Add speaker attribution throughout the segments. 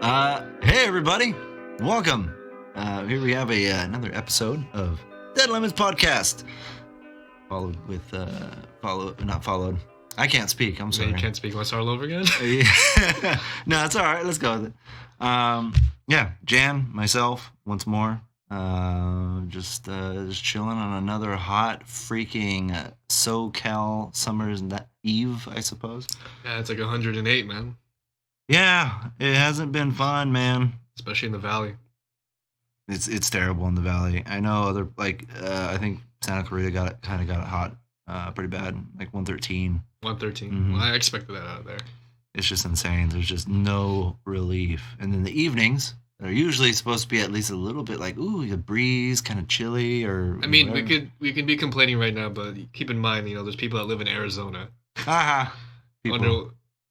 Speaker 1: Hey everybody, welcome. Here we have another episode of Dead Lemons Podcast. Followed with not followed. I can't speak. I'm sorry.
Speaker 2: You can't speak. Want to start all over again?
Speaker 1: Yeah. No, it's all right. Let's go with it. Jan, myself, once more. Just chilling on another hot freaking SoCal summer's eve, I suppose.
Speaker 2: Yeah, it's like 108, man.
Speaker 1: Yeah, it hasn't been fun, man.
Speaker 2: Especially in the valley.
Speaker 1: It's terrible in the valley. I know other I think Santa Clarita got it hot, pretty bad, like 113.
Speaker 2: 113.
Speaker 1: Mm-hmm.
Speaker 2: Well, I expected that out of there.
Speaker 1: It's just insane. There's just no relief. And then the evenings are usually supposed to be at least a little bit like, ooh, a breeze, kind of chilly, or.
Speaker 2: I mean,
Speaker 1: whatever.
Speaker 2: we can be complaining right now, but keep in mind, there's people that live in Arizona.
Speaker 1: Haha.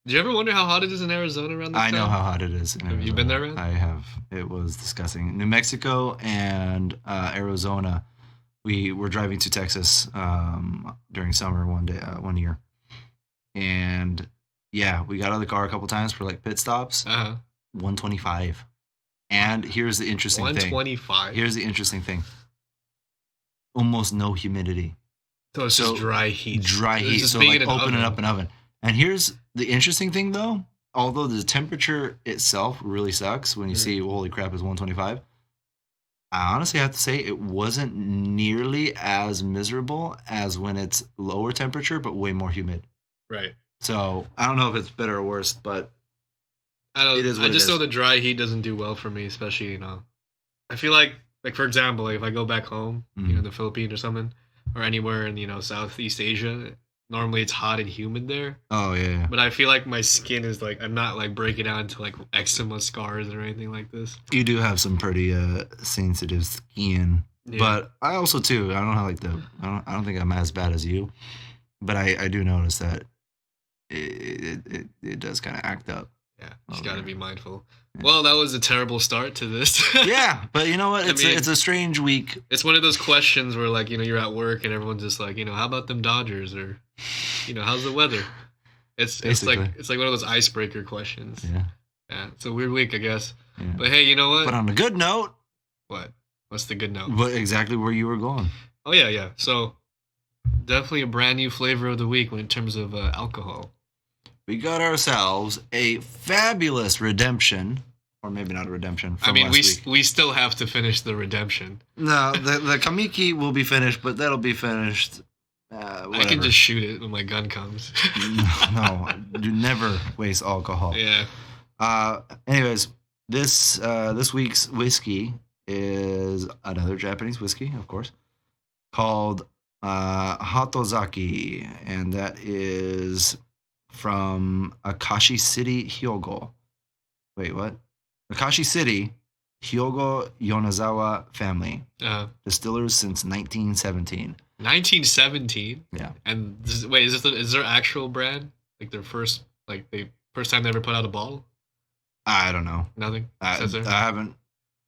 Speaker 2: Do you ever wonder how hot it is in Arizona around this time?
Speaker 1: I know how hot it is in Arizona.
Speaker 2: Have you been there, man?
Speaker 1: I have. It was disgusting. New Mexico and Arizona. We were driving to Texas during summer one year. And yeah, we got out of the car a couple times for like pit stops. 125. And here's the interesting thing.
Speaker 2: 125.
Speaker 1: Here's the interesting thing. Almost no humidity.
Speaker 2: So it's just dry heat.
Speaker 1: Dry heat. So like opening up an oven. And here's the interesting thing though. Although the temperature itself really sucks when you see, holy crap, it's 125. I honestly have to say it wasn't nearly as miserable as when it's lower temperature, but way more humid.
Speaker 2: Right.
Speaker 1: So I don't know if it's better or worse, but
Speaker 2: I just know the dry heat doesn't do well for me, especially, I feel like for example, like if I go back home, in the Philippines or something, or anywhere in, Southeast Asia, normally it's hot and humid there.
Speaker 1: Oh, yeah.
Speaker 2: But I feel like my skin is I'm not breaking out into eczema scars or anything like this.
Speaker 1: You do have some pretty sensitive skin. Yeah. But I also too, I don't have I don't think I'm as bad as you, but I do notice that it does kind of act up.
Speaker 2: Yeah, you just got to be mindful. Yeah. Well, that was a terrible start to this.
Speaker 1: Yeah, but you know what? It's a strange week.
Speaker 2: It's one of those questions where you're at work and everyone's just how about them Dodgers, or how's the weather? It's like one of those icebreaker questions.
Speaker 1: Yeah.
Speaker 2: Yeah, it's a weird week, I guess.
Speaker 1: Yeah.
Speaker 2: But hey, you know what?
Speaker 1: But on a good note.
Speaker 2: What? What's the good note?
Speaker 1: But exactly where you were going.
Speaker 2: Oh yeah. So definitely a brand new flavor of the week in terms of alcohol.
Speaker 1: We got ourselves a fabulous redemption, or maybe not a redemption. From last week.
Speaker 2: We still have to finish the redemption.
Speaker 1: No, the Kamiki will be finished, but that'll be finished.
Speaker 2: I can just shoot it when my gun comes.
Speaker 1: No, you never waste alcohol.
Speaker 2: Yeah.
Speaker 1: Anyways, this week's whiskey is another Japanese whiskey, of course, called Hatozaki, and that is from Akashi City, Hyogo. Wait, what? Akashi City, Hyogo Yonezawa family. Distillers since 1917.
Speaker 2: 1917?
Speaker 1: Yeah.
Speaker 2: And is their actual brand? Their first time they ever put out a bottle?
Speaker 1: I don't know.
Speaker 2: Nothing?
Speaker 1: I haven't.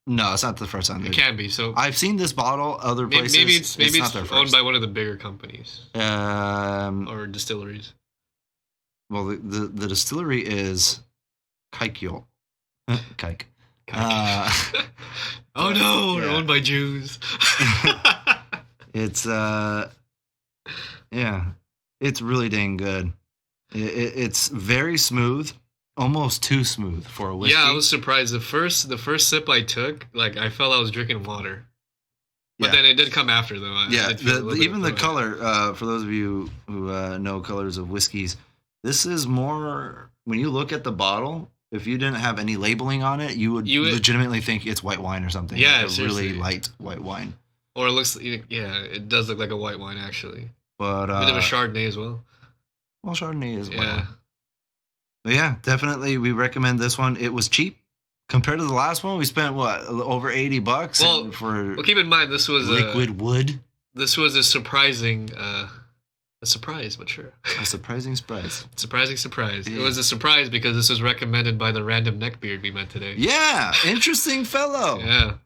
Speaker 1: No, it's not the first time.
Speaker 2: It can be. So
Speaker 1: I've seen this bottle other places.
Speaker 2: Maybe it's
Speaker 1: not
Speaker 2: owned by one of the bigger companies. Or distilleries.
Speaker 1: Well, the distillery is Kaikyo. Kaik.
Speaker 2: Oh no, we're owned by Jews.
Speaker 1: It's it's really dang good. It's very smooth, almost too smooth for a whiskey.
Speaker 2: Yeah, I was surprised. The first sip I took, I felt I was drinking water. But then it did come after, though.
Speaker 1: Even the color, for those of you who know colors of whiskeys, this is more, when you look at the bottle, if you didn't have any labeling on it, you would legitimately think it's white wine or something.
Speaker 2: Yeah,
Speaker 1: a really light white wine.
Speaker 2: Or it does look like a white wine, actually.
Speaker 1: But
Speaker 2: a bit of a Chardonnay as well.
Speaker 1: Well, Chardonnay is white wine.
Speaker 2: Yeah.
Speaker 1: But yeah, definitely we recommend this one. It was cheap. Compared to the last one, we spent, over $80
Speaker 2: well, keep in mind, this was
Speaker 1: liquid wood.
Speaker 2: This was a surprising... a surprise, but sure.
Speaker 1: A surprising surprise.
Speaker 2: Surprising surprise. Yeah. It was a surprise because this was recommended by the random neckbeard we met today.
Speaker 1: Yeah, interesting fellow.
Speaker 2: Yeah.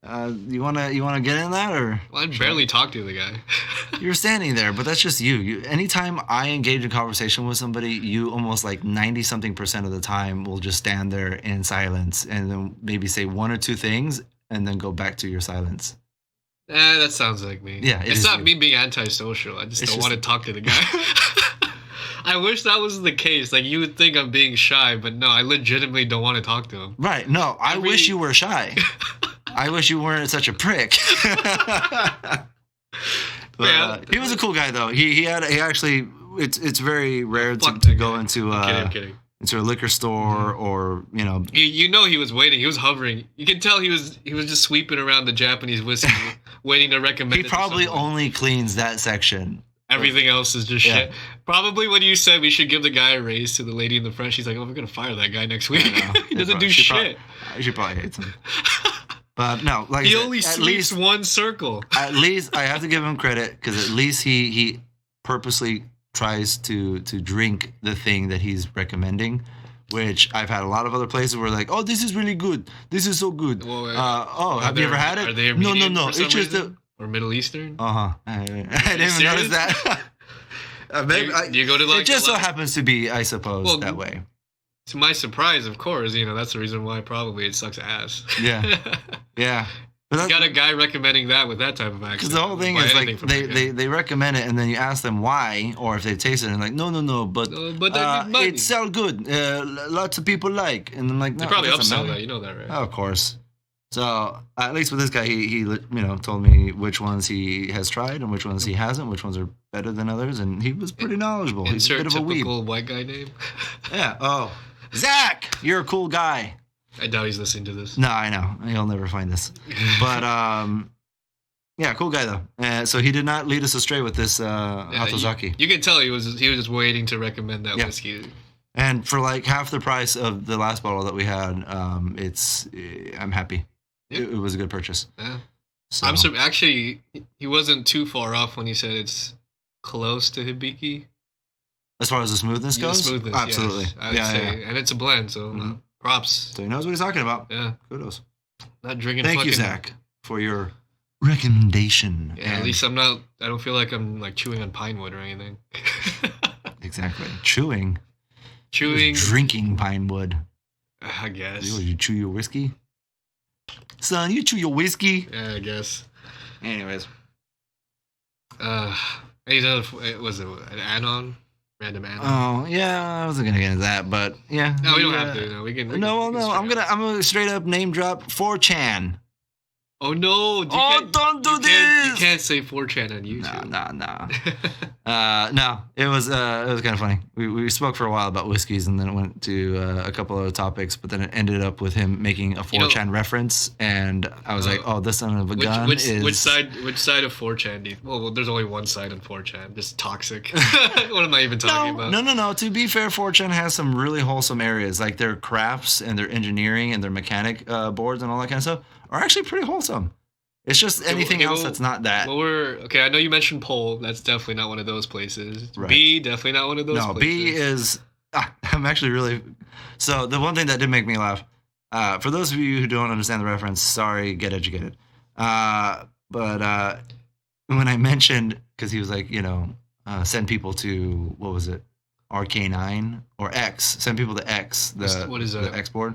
Speaker 1: You wanna get in that or?
Speaker 2: Well, I barely talk to the guy.
Speaker 1: You're standing there, but that's just you. Anytime I engage in conversation with somebody, you almost like 90-something% of the time will just stand there in silence and then maybe say one or two things and then go back to your silence.
Speaker 2: That sounds like me.
Speaker 1: Yeah,
Speaker 2: it's not me being antisocial. I just don't want to talk to the guy. I wish that was the case. Like, you would think I'm being shy, but no, I legitimately don't want to talk to him.
Speaker 1: Right. No, I wish you were shy. I wish you weren't such a prick. But, he was a cool guy, though. He actually, it's very rare to go into
Speaker 2: I'm kidding.
Speaker 1: Into a liquor store or, you know.
Speaker 2: You know he was waiting. He was hovering. You can tell he was just sweeping around the Japanese whiskey, waiting to recommend it.
Speaker 1: He probably only cleans that section.
Speaker 2: Everything else is just shit. Probably when you said we should give the guy a raise to the lady in the front, she's like, "Oh, we're gonna fire that guy next week. He doesn't do shit."
Speaker 1: She probably hates him. But no, like
Speaker 2: he only sweeps one circle.
Speaker 1: At least I have to give him credit because at least he purposely tries to drink the thing that he's recommending. Which I've had a lot of other places where like, oh, this is really good. This is so good. Well, have you ever had it?
Speaker 2: Are they
Speaker 1: no. It's just
Speaker 2: or Middle Eastern?
Speaker 1: I didn't even notice that. Maybe
Speaker 2: do you go to like?
Speaker 1: It just so happens to be, I suppose, that way.
Speaker 2: To my surprise, of course, that's the reason why probably it sucks ass.
Speaker 1: Yeah, yeah. But
Speaker 2: you got a guy recommending that with that type of accent.
Speaker 1: Because the whole thing is like they recommend it, and then you ask them why, or if they taste it, and like no, but it's so good. Lots of people like, and I'm like, no,
Speaker 2: they probably upsell that. You know that, right?
Speaker 1: Oh, of course. So at least with this guy, he told me which ones he has tried and which ones he hasn't, which ones are better than others, and he was pretty knowledgeable. He's a bit of a weeb.
Speaker 2: Typical white guy name.
Speaker 1: Yeah. Oh, Zach, you're a cool guy.
Speaker 2: I doubt he's listening to this.
Speaker 1: No, I know. He'll never find this. But, yeah, cool guy, though. So he did not lead us astray with this Hatozaki.
Speaker 2: You can tell he was just waiting to recommend that whiskey.
Speaker 1: And for like half the price of the last bottle that we had, I'm happy. Yep. It was a good purchase.
Speaker 2: Yeah. So. Actually, he wasn't too far off when he said it's close to Hibiki.
Speaker 1: As far as the smoothness goes?
Speaker 2: The smoothness,
Speaker 1: absolutely.
Speaker 2: Yes, I would say. And it's a blend, so props.
Speaker 1: So he knows what he's talking about.
Speaker 2: Yeah.
Speaker 1: Kudos.
Speaker 2: Not drinking
Speaker 1: Thank you, Zach, for your recommendation.
Speaker 2: Yeah, at least I don't feel like I'm like chewing on pine wood or anything.
Speaker 1: Exactly. Chewing. Drinking pine wood.
Speaker 2: I guess.
Speaker 1: You chew your whiskey? Son, you chew your whiskey?
Speaker 2: Yeah, I guess.
Speaker 1: Anyways.
Speaker 2: Was it an add-on? Random add-on?
Speaker 1: Oh, yeah, I wasn't going to get into that, but yeah.
Speaker 2: No, we don't have to. No, we can.
Speaker 1: No, I'm gonna straight up name drop 4chan.
Speaker 2: Oh no!
Speaker 1: Don't do this!
Speaker 2: You can't say 4chan on YouTube.
Speaker 1: No. It was kind of funny. We spoke for a while about whiskeys, and then it went to a couple other topics. But then it ended up with him making a 4chan reference, and I was like, "Oh, this son of a gun is."
Speaker 2: Which side of 4chan do you? Well, there's only one side on 4chan. Just toxic. What am I even talking about?
Speaker 1: No. To be fair, 4chan has some really wholesome areas, like their crafts and their engineering and their mechanic boards and all that kind of stuff are actually pretty wholesome. It's just anything else that's not that.
Speaker 2: Well, I know you mentioned Pole. That's definitely not one of those places. Right. B, definitely not one of those places.
Speaker 1: No, B is... I'm actually really... So the one thing that did make me laugh, for those of you who don't understand the reference, sorry, get educated. But when I mentioned... Because he was like, send people to... What was it? RK9 or X. Send people to X.
Speaker 2: What is that?
Speaker 1: The X board.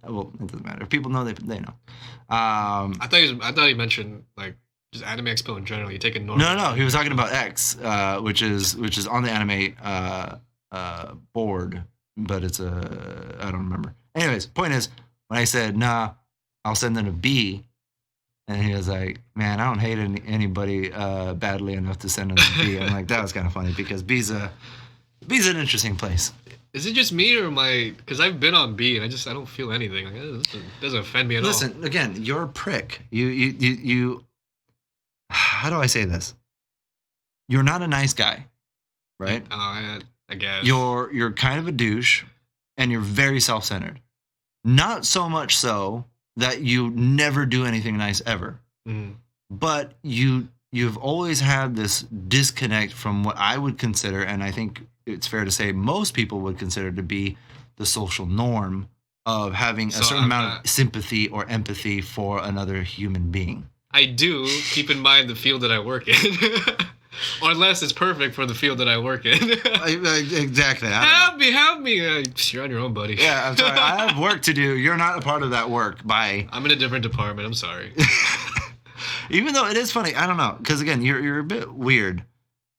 Speaker 1: Well, it doesn't matter. If people know, they know.
Speaker 2: I thought he mentioned like just Anime Expo in general. You take a normal.
Speaker 1: No. He was talking about X, which is on the anime board, but it's I don't remember. Anyways, point is when I said nah, I'll send them to B, and he was like, man, I don't hate anybody badly enough to send them to B. I'm like, that was kind of funny because B's an interesting place.
Speaker 2: Is it just me or because I've been on B and I don't feel anything. Like, it doesn't offend me at all.
Speaker 1: Listen, again, you're a prick. You how do I say this? You're not a nice guy, right?
Speaker 2: I guess.
Speaker 1: You're kind of a douche and you're very self-centered. Not so much so that you never do anything nice ever. Mm. But you've always had this disconnect from what I would consider, and I think it's fair to say most people would consider to be the social norm of having a certain amount of sympathy or empathy for another human being.
Speaker 2: I do. Keep in mind the field that I work in. Or unless it's perfect for the field that I work in.
Speaker 1: Exactly.
Speaker 2: Help me. You're on your own, buddy.
Speaker 1: Yeah, I'm sorry. I have work to do. You're not a part of that work. Bye.
Speaker 2: I'm in a different department. I'm sorry.
Speaker 1: Even though it is funny, I don't know. Because, again, you're a bit weird.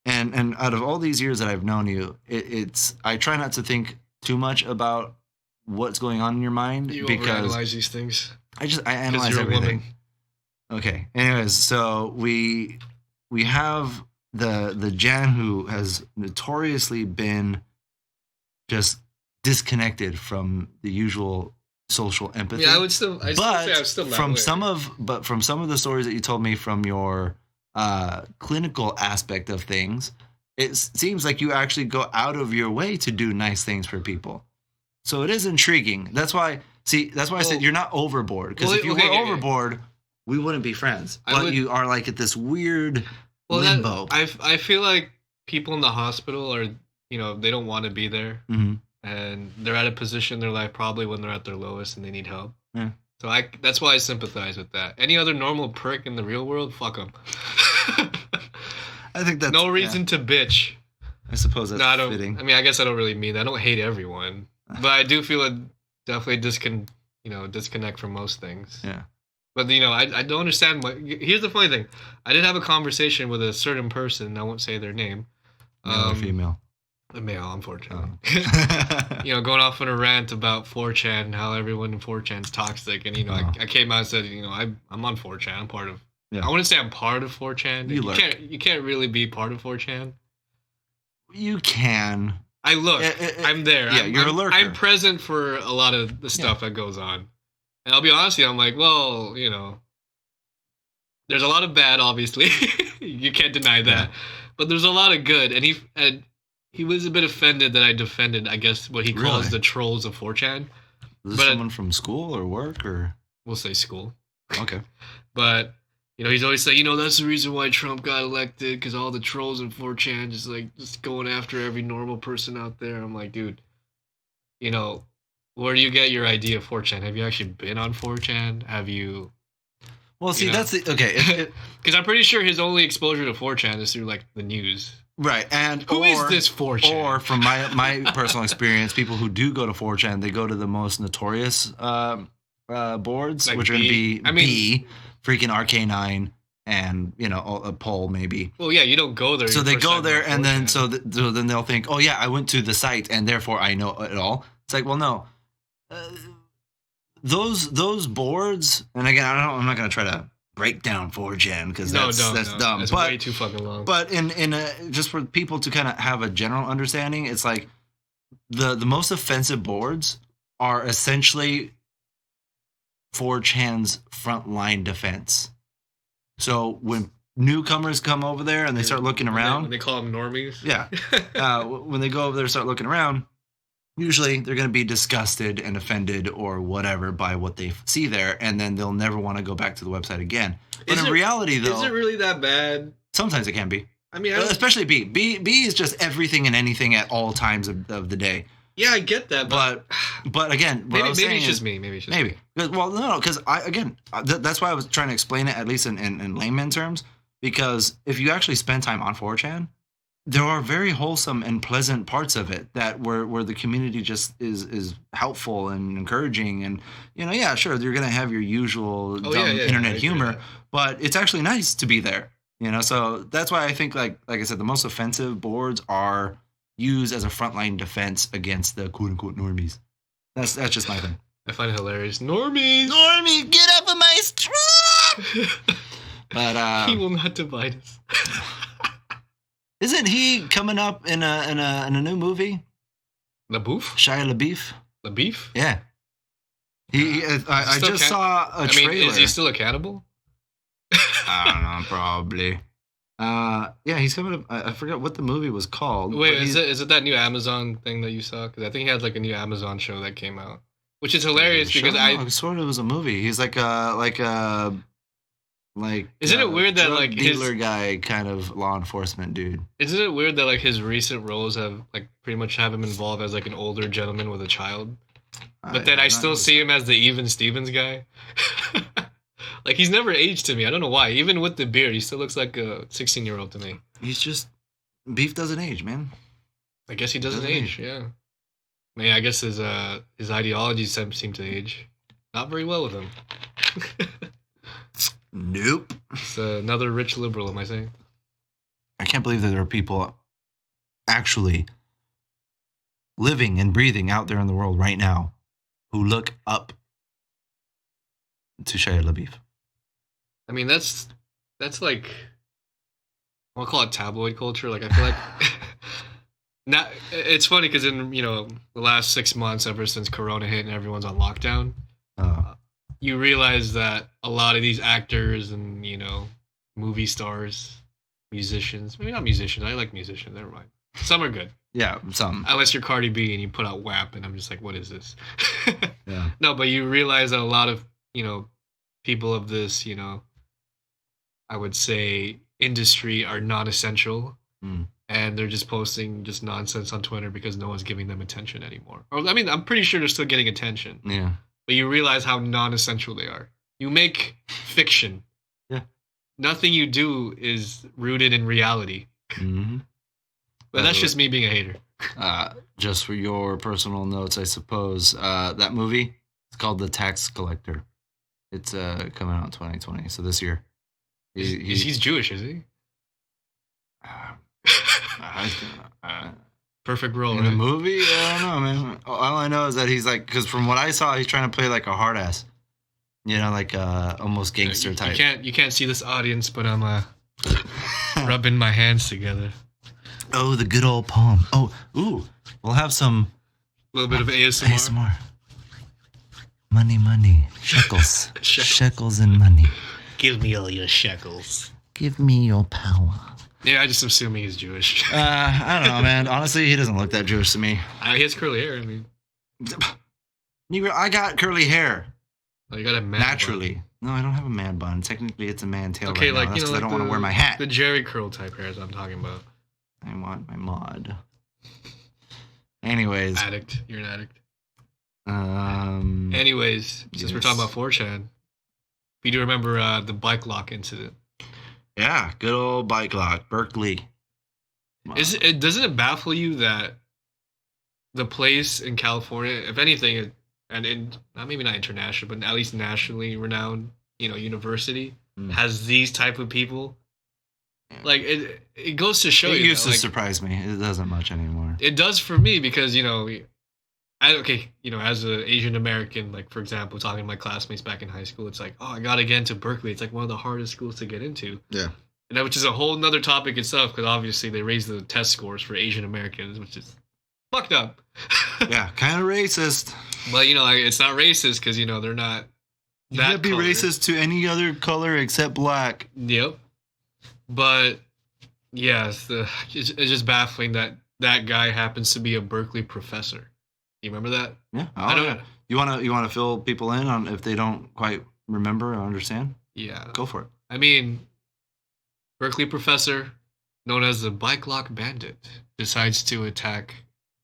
Speaker 1: And out of all these years that I've known you, it's I try not to think too much about what's going on in your mind.
Speaker 2: You
Speaker 1: because
Speaker 2: overanalyze these things.
Speaker 1: I analyze everything. Okay. Anyways, so we have the Jan who has notoriously been just disconnected from the usual social empathy.
Speaker 2: Yeah, I would still say I'm still that way.
Speaker 1: From some of the stories that you told me from your clinical aspect of things, it seems like you actually go out of your way to do nice things for people. So it is intriguing. That's why I said you're not overboard. Because if you were overboard, we wouldn't be friends. But you are like at this weird limbo.
Speaker 2: I feel like people in the hospital are, they don't want to be there.
Speaker 1: Mm-hmm.
Speaker 2: And they're at a position in their life probably when they're at their lowest and they need help.
Speaker 1: Yeah.
Speaker 2: So that's why I sympathize with that. Any other normal prick in the real world, fuck them.
Speaker 1: I think that's...
Speaker 2: No reason to bitch.
Speaker 1: I suppose that's fitting.
Speaker 2: I mean, I guess I don't really mean that. I don't hate everyone. But I do feel it definitely disconnect from most things.
Speaker 1: Yeah.
Speaker 2: But, I don't understand. Here's the funny thing. I did have a conversation with a certain person. I won't say their name.
Speaker 1: Male or female?
Speaker 2: A male, unfortunately. Going off on a rant about 4chan and how everyone in 4chan's toxic. And, I came out and said, I'm on 4chan. I'm part of... Yeah. I wouldn't say I'm part of 4chan. You can't really be part of 4chan.
Speaker 1: You can.
Speaker 2: I look. I'm there.
Speaker 1: Yeah, you're a lurker.
Speaker 2: I'm present for a lot of the stuff that goes on. And I'll be honest with you, I'm like, well, there's a lot of bad, obviously. You can't deny that. Yeah. But there's a lot of good. And he was a bit offended that I defended, I guess, what he calls the trolls of 4chan.
Speaker 1: Was this someone from school or work or?
Speaker 2: We'll say school.
Speaker 1: Okay.
Speaker 2: But, he's always saying, that's the reason why Trump got elected, because all the trolls in 4chan just going after every normal person out there. I'm like, dude, where do you get your idea of 4chan? Have you actually been on 4chan? Have you...
Speaker 1: Well, see, that's the... Okay.
Speaker 2: Because I'm pretty sure his only exposure to 4chan is through, the news.
Speaker 1: Right, and
Speaker 2: who is this 4chan?
Speaker 1: Or from my personal experience, people who do go to 4chan, they go to the most notorious boards, which are going to be B, freaking RK9, and a poll maybe.
Speaker 2: Well, yeah, you don't go there.
Speaker 1: So they go there, and then then they'll think, oh yeah, I went to the site, and therefore I know it all. It's like, well, no, those boards, and again, I'm not going to try to break down 4chan because that's dumb.
Speaker 2: It's way too fucking long.
Speaker 1: But just for people to kind of have a general understanding, it's like the most offensive boards are essentially 4chan's frontline defense. So when newcomers come over there and they start looking around,
Speaker 2: when they call them normies,
Speaker 1: yeah, when they go over there and start looking around, usually they're going to be disgusted and offended or whatever by what they see there, and then they'll never want to go back to the website again. But in reality, though...
Speaker 2: Is it really that bad?
Speaker 1: Sometimes it can be.
Speaker 2: I mean...
Speaker 1: Especially B. B is just everything and anything at all times of the day.
Speaker 2: Yeah, I get that,
Speaker 1: but again...
Speaker 2: Maybe it's just me.
Speaker 1: Maybe. Well, no, because that's why I was trying to explain it, at least in layman terms, because if you actually spend time on 4chan, there are very wholesome and pleasant parts of it that where the community just is helpful and encouraging, and yeah, sure, you're gonna have your usual internet humor, but it's actually nice to be there. So that's why I think like I said, the most offensive boards are used as a frontline defense against the quote unquote normies. That's just my thing.
Speaker 2: I find it hilarious. Normies,
Speaker 1: get up on my strap. But
Speaker 2: he will not divide us.
Speaker 1: Isn't he coming up in a new movie?
Speaker 2: LaBeouf?
Speaker 1: Shia LaBeouf?
Speaker 2: LaBeouf?
Speaker 1: Yeah. I just saw a trailer.
Speaker 2: Is he still a cannibal?
Speaker 1: I don't know, probably. Yeah, he's coming up. I forgot what the movie was called.
Speaker 2: Wait, is it that new Amazon thing that you saw? Because I think he had a new Amazon show that came out, which is hilarious because I
Speaker 1: sort of was a movie. He's like
Speaker 2: isn't it weird that
Speaker 1: dealer guy kind of law enforcement dude?
Speaker 2: Isn't it weird that his recent roles have pretty much have him involved as an older gentleman with a child? But then I still see him as the Even Stevens guy. Like, he's never aged to me. I don't know why. Even with the beard, he still looks like a 16-year-old to me.
Speaker 1: He's just... Beef doesn't age, man.
Speaker 2: I guess he doesn't age, yeah. I mean, I guess his ideologies seem to age not very well with him.
Speaker 1: Nope.
Speaker 2: It's another rich liberal, am I saying?
Speaker 1: I can't believe that there are people actually living and breathing out there in the world right now who look up to Shia LaBeouf.
Speaker 2: I mean, that's like, I'll call it tabloid culture. Like, I feel like now it's funny because in the last 6 months, ever since Corona hit and everyone's on lockdown, you realize that a lot of these actors and movie stars, musicians, maybe not musicians. I like musicians. Never mind. Some are good.
Speaker 1: Yeah, some.
Speaker 2: Unless you're Cardi B and you put out WAP, and I'm just like, what is this?
Speaker 1: Yeah.
Speaker 2: No, but you realize that a lot of people of this I would say industry are non-essential, and they're just posting just nonsense on Twitter because no one's giving them attention anymore. Or I mean, I'm pretty sure they're still getting attention.
Speaker 1: Yeah.
Speaker 2: But you realize how non-essential they are. You make fiction.
Speaker 1: Yeah.
Speaker 2: Nothing you do is rooted in reality.
Speaker 1: Mm-hmm.
Speaker 2: But that's just me being a hater.
Speaker 1: Just for your personal notes, I suppose, that movie, it's called The Tax Collector. It's coming out in 2020, so this year.
Speaker 2: He's Jewish, is he? Perfect role
Speaker 1: in the movie. I don't know, man. All I know is that he's like, because from what I saw, he's trying to play like a hard ass, like almost gangster type.
Speaker 2: You can't see this audience, but I'm rubbing my hands together.
Speaker 1: Oh, the good old palm. Oh, ooh, we'll have some.
Speaker 2: A little bit of ASMR.
Speaker 1: ASMR. Money, shekels, shekels and money.
Speaker 2: Give me all your shekels.
Speaker 1: Give me your power.
Speaker 2: Yeah, I just assuming he's Jewish.
Speaker 1: I don't know, man. Honestly, he doesn't look that Jewish to me.
Speaker 2: He has curly hair. I mean,
Speaker 1: I got curly hair.
Speaker 2: Oh, you got a man
Speaker 1: naturally.
Speaker 2: Bun.
Speaker 1: No, I don't have a man bun. Technically, it's a man tail.
Speaker 2: Okay,
Speaker 1: right now. That's because I don't want to wear my hat.
Speaker 2: The Jerry curl type hairs I'm talking about.
Speaker 1: I want my mod. Anyways,
Speaker 2: addict. You're an addict. Anyways, since we're talking about 4chan, you do remember the bike lock incident?
Speaker 1: Yeah, good old bike lock, Berkeley. Wow.
Speaker 2: Doesn't it baffle you that the place in California, if anything, maybe not international, but at least nationally renowned, university, has these type of people? Like it goes to show you.
Speaker 1: It used to surprise me. It doesn't much anymore.
Speaker 2: It does for me because as an Asian American, like for example, talking to my classmates back in high school, it's like, oh, I gotta get into Berkeley. It's like one of the hardest schools to get into.
Speaker 1: Yeah.
Speaker 2: And which is a whole nother topic itself, because obviously they raised the test scores for Asian Americans, which is fucked up.
Speaker 1: Yeah, kind of racist.
Speaker 2: But it's not racist because they're not.
Speaker 1: You can't be racist to any other color except black.
Speaker 2: Yep. But yeah, it's just baffling that guy happens to be a Berkeley professor. You remember that?
Speaker 1: Yeah. I don't know. You want to fill people in on if they don't quite remember or understand?
Speaker 2: Yeah.
Speaker 1: Go for it.
Speaker 2: I mean, Berkeley professor, known as the Bike Lock Bandit, decides to attack.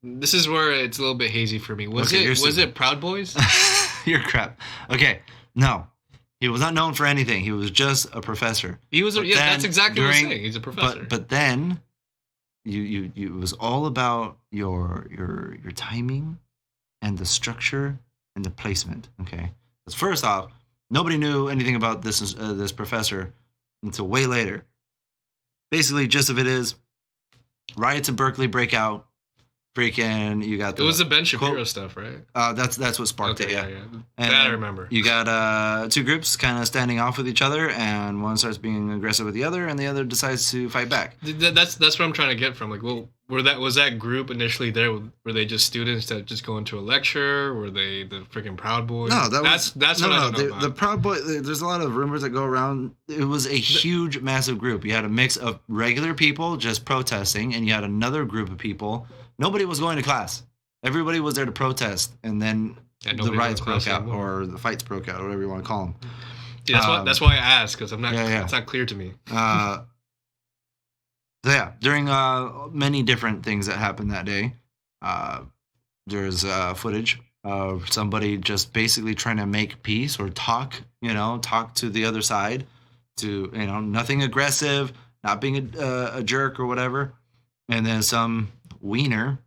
Speaker 2: This is where it's a little bit hazy for me. Was it Proud Boys?
Speaker 1: You're crap. Okay. No. He was not known for anything. He was just a professor.
Speaker 2: He was. That's exactly what I'm saying. He's a professor.
Speaker 1: But then, you it was all about your timing, and the structure and the placement. Okay. Because first off, nobody knew anything about this professor until way later. Basically, gist of it is, riots in Berkeley break out. Freaking, you got
Speaker 2: it was the Ben Shapiro stuff, right?
Speaker 1: That's what sparked it. Yeah. And
Speaker 2: that I remember.
Speaker 1: You got two groups kind of standing off with each other, and one starts being aggressive with the other, and the other decides to fight back.
Speaker 2: That's what I'm trying to get from. Like, well, was that group initially there? Were they just students that just go into a lecture? Were they the freaking Proud Boys?
Speaker 1: No,
Speaker 2: that's what I don't know about.
Speaker 1: The Proud Boys. There's a lot of rumors that go around. It was a huge, massive group. You had a mix of regular people just protesting, and you had another group of people. Nobody was going to class. Everybody was there to protest, and then the riots broke out, or the fights broke out, or whatever you want to call them.
Speaker 2: Yeah, that's why I asked, because I'm not. Yeah. It's not clear to me.
Speaker 1: So yeah, during many different things that happened that day, there's footage somebody just basically trying to make peace or talk to the other side, to nothing aggressive, not being a jerk or whatever, and then some wiener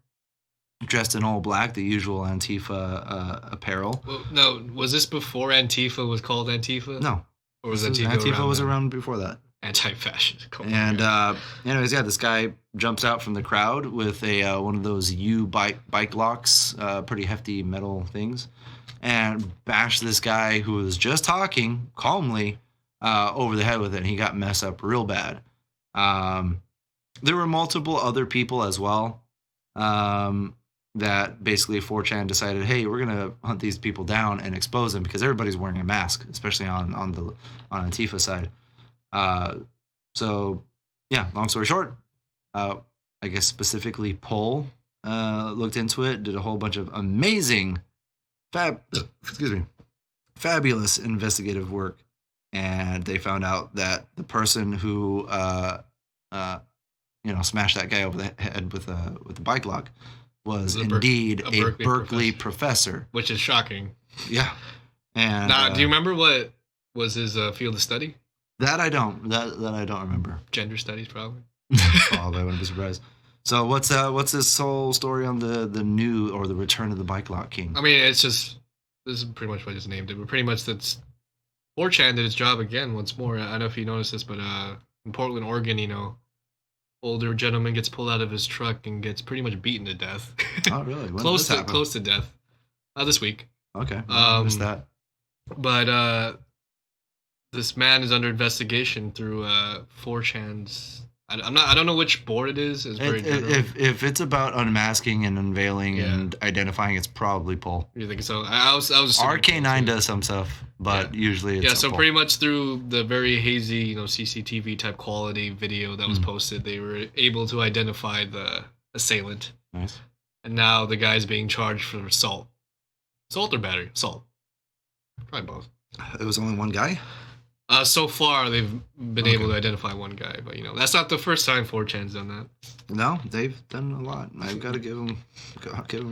Speaker 1: dressed in all black, the usual Antifa apparel.
Speaker 2: Well, no, was this before Antifa was called Antifa?
Speaker 1: No,
Speaker 2: or was
Speaker 1: Antifa was around before that.
Speaker 2: Anti-fascist.
Speaker 1: And anyways, yeah, this guy jumps out from the crowd with a one of those bike locks, pretty hefty metal things, and bashed this guy who was just talking calmly over the head with it. And he got messed up real bad. There were multiple other people as well that basically 4chan decided, hey, we're gonna hunt these people down and expose them, because everybody's wearing a mask, especially on Antifa side. So yeah, long story short, I guess specifically Poll looked into it, did a whole bunch of amazing fabulous investigative work, and they found out that the person who smashed that guy over the head with the bike lock was indeed a Berkeley professor,
Speaker 2: which is shocking.
Speaker 1: Yeah. And
Speaker 2: now, do you remember what was his field of study?
Speaker 1: That I don't. That I don't remember.
Speaker 2: Gender studies, probably.
Speaker 1: Probably, I wouldn't be surprised. So what's this whole story on the new, or the return of the bike lock king?
Speaker 2: I mean, it's just, this is pretty much what I just named it, but pretty much that's 4chan did its job again once more. I don't know if you noticed this, but in Portland, Oregon, older gentleman gets pulled out of his truck and gets pretty much beaten to death.
Speaker 1: Oh, really? When
Speaker 2: close to death. This week.
Speaker 1: Okay. I missed that.
Speaker 2: But this man is under investigation through 4chan's. I don't know which board it is. It's very general.
Speaker 1: If it's about unmasking and unveiling and identifying, it's probably Poll.
Speaker 2: You think so? I was
Speaker 1: RK9 does some stuff, but usually it's
Speaker 2: so
Speaker 1: Poll.
Speaker 2: Pretty much through the very hazy, CCTV type quality video that was posted, they were able to identify the assailant.
Speaker 1: Nice.
Speaker 2: And now the guy's being charged for assault. Assault or battery? Assault. Probably both.
Speaker 1: It was only one guy?
Speaker 2: So far, they've been able to identify one guy, but that's not the first time 4chan's done that.
Speaker 1: No, they've done a lot. I've got to give them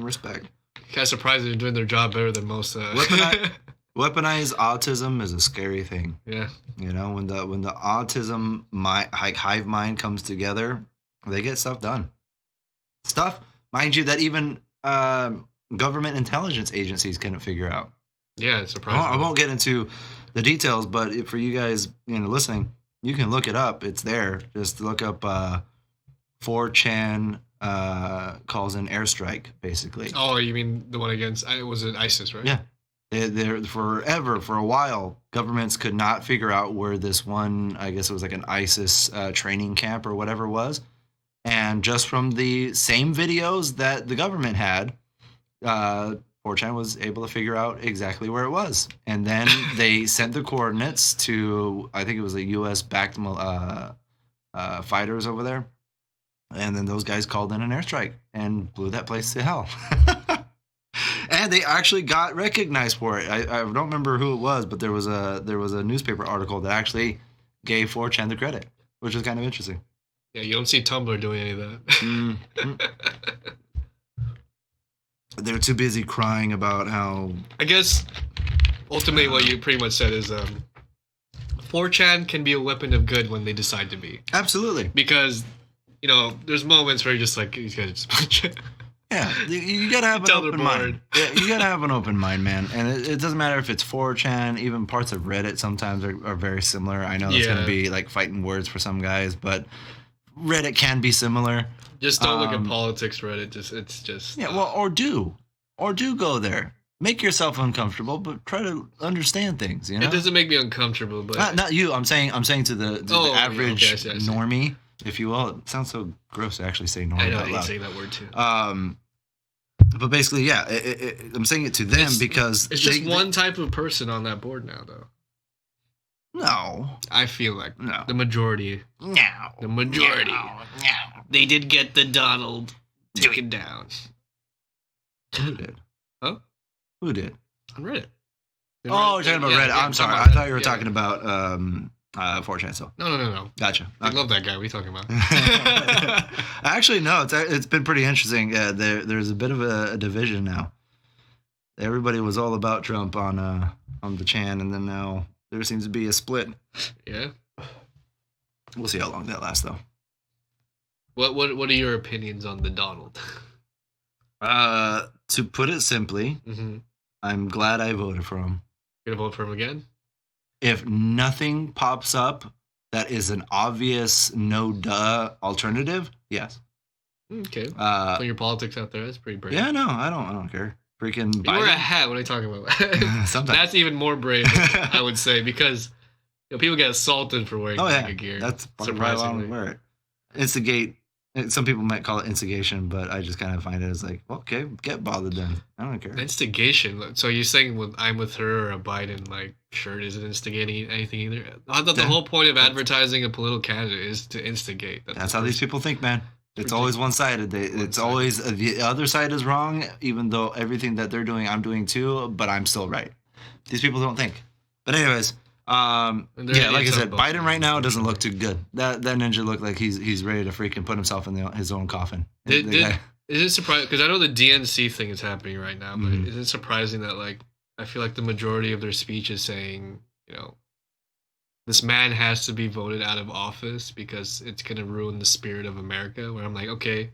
Speaker 1: respect.
Speaker 2: Kind of surprised they're doing their job better than most.
Speaker 1: Weaponized autism is a scary thing.
Speaker 2: Yeah.
Speaker 1: When the autism hive mind comes together, they get stuff done. Stuff, mind you, that even government intelligence agencies couldn't figure out.
Speaker 2: Yeah, it's surprising.
Speaker 1: I won't get into the details, but for you guys listening, you can look it up. It's there. Just look up 4chan calls in airstrike, basically.
Speaker 2: Oh, you mean the one against, was it ISIS, right?
Speaker 1: Yeah. For a while, governments could not figure out where this one, I guess it was like an ISIS training camp or whatever it was. And just from the same videos that the government had, 4chan was able to figure out exactly where it was. And then they sent the coordinates to, I think it was the U.S.-backed fighters over there. And then those guys called in an airstrike and blew that place to hell. And they actually got recognized for it. I don't remember who it was, but there was a newspaper article that actually gave 4chan the credit, which is kind of interesting.
Speaker 2: Yeah, you don't see Tumblr doing any of that.
Speaker 1: Mm-hmm. They're too busy crying about how...
Speaker 2: I guess, ultimately what you pretty much said is 4chan can be a weapon of good when they decide to be.
Speaker 1: Absolutely.
Speaker 2: Because, there's moments where you're just like, these guys are just a bunch of...
Speaker 1: Yeah, you gotta have an open mind. Yeah, you gotta have an open mind, man. And it doesn't matter if it's 4chan, even parts of Reddit sometimes are very similar. I know that's gonna be like fighting words for some guys, but Reddit can be similar.
Speaker 2: Just don't look at politics Reddit. It's just
Speaker 1: well, or do go there. Make yourself uncomfortable, but try to understand things. It
Speaker 2: doesn't make me uncomfortable, but
Speaker 1: not you. I'm saying to the average normie, if you will. It sounds so gross to actually say normie.
Speaker 2: I know,
Speaker 1: out loud.
Speaker 2: I say that word too.
Speaker 1: But basically, yeah, I'm saying it to them because
Speaker 2: it's just one type of person on that board now, though.
Speaker 1: No,
Speaker 2: I feel like
Speaker 1: no.
Speaker 2: The majority.
Speaker 1: No,
Speaker 2: the majority. No. They did get the Donald taken down.
Speaker 1: Who did?
Speaker 2: Huh?
Speaker 1: Who did?
Speaker 2: On Reddit.
Speaker 1: Oh, you're talking about Reddit. I'm sorry. I thought you were talking about 4chan. So
Speaker 2: no.
Speaker 1: Gotcha.
Speaker 2: I love that guy. What are you talking about?
Speaker 1: Actually, no. It's been pretty interesting. There's a bit of a division now. everybody was all about Trump on the Chan, and then now there seems to be a split.
Speaker 2: Yeah.
Speaker 1: We'll see how long that lasts, though.
Speaker 2: What are your opinions on the Donald?
Speaker 1: To put it simply, I'm glad I voted for him.
Speaker 2: You're gonna vote for him again?
Speaker 1: If nothing pops up that is an obvious no-duh alternative, yes.
Speaker 2: Okay. Put your politics out there. That's pretty brave.
Speaker 1: Yeah, no, I don't care. Freaking
Speaker 2: Biden. You wear a hat. What are you talking about?
Speaker 1: Sometimes.
Speaker 2: That's even more brave, I would say, because people get assaulted for wearing MAGA gear.
Speaker 1: That's surprisingly. Wear it. Instigate. Some people might call it instigation, but I just kind of find it as like, well, okay, get bothered then. I don't care.
Speaker 2: Instigation. So you're saying I'm with her or a Biden shirt isn't instigating anything either? I thought the whole point of advertising a political candidate is to instigate.
Speaker 1: That's how these people think, man. It's always one-sided. It's always the other side is wrong, even though everything that they're doing, I'm doing too, but I'm still right. These people don't think. But anyways, like I said, Biden right now doesn't look too good. That ninja looked like he's ready to freaking put himself in his own coffin.
Speaker 2: Is it surprising? Because I know the DNC thing is happening right now, but is it surprising that I feel like the majority of their speech is saying, this man has to be voted out of office because it's going to ruin the spirit of America, where I'm like, okay,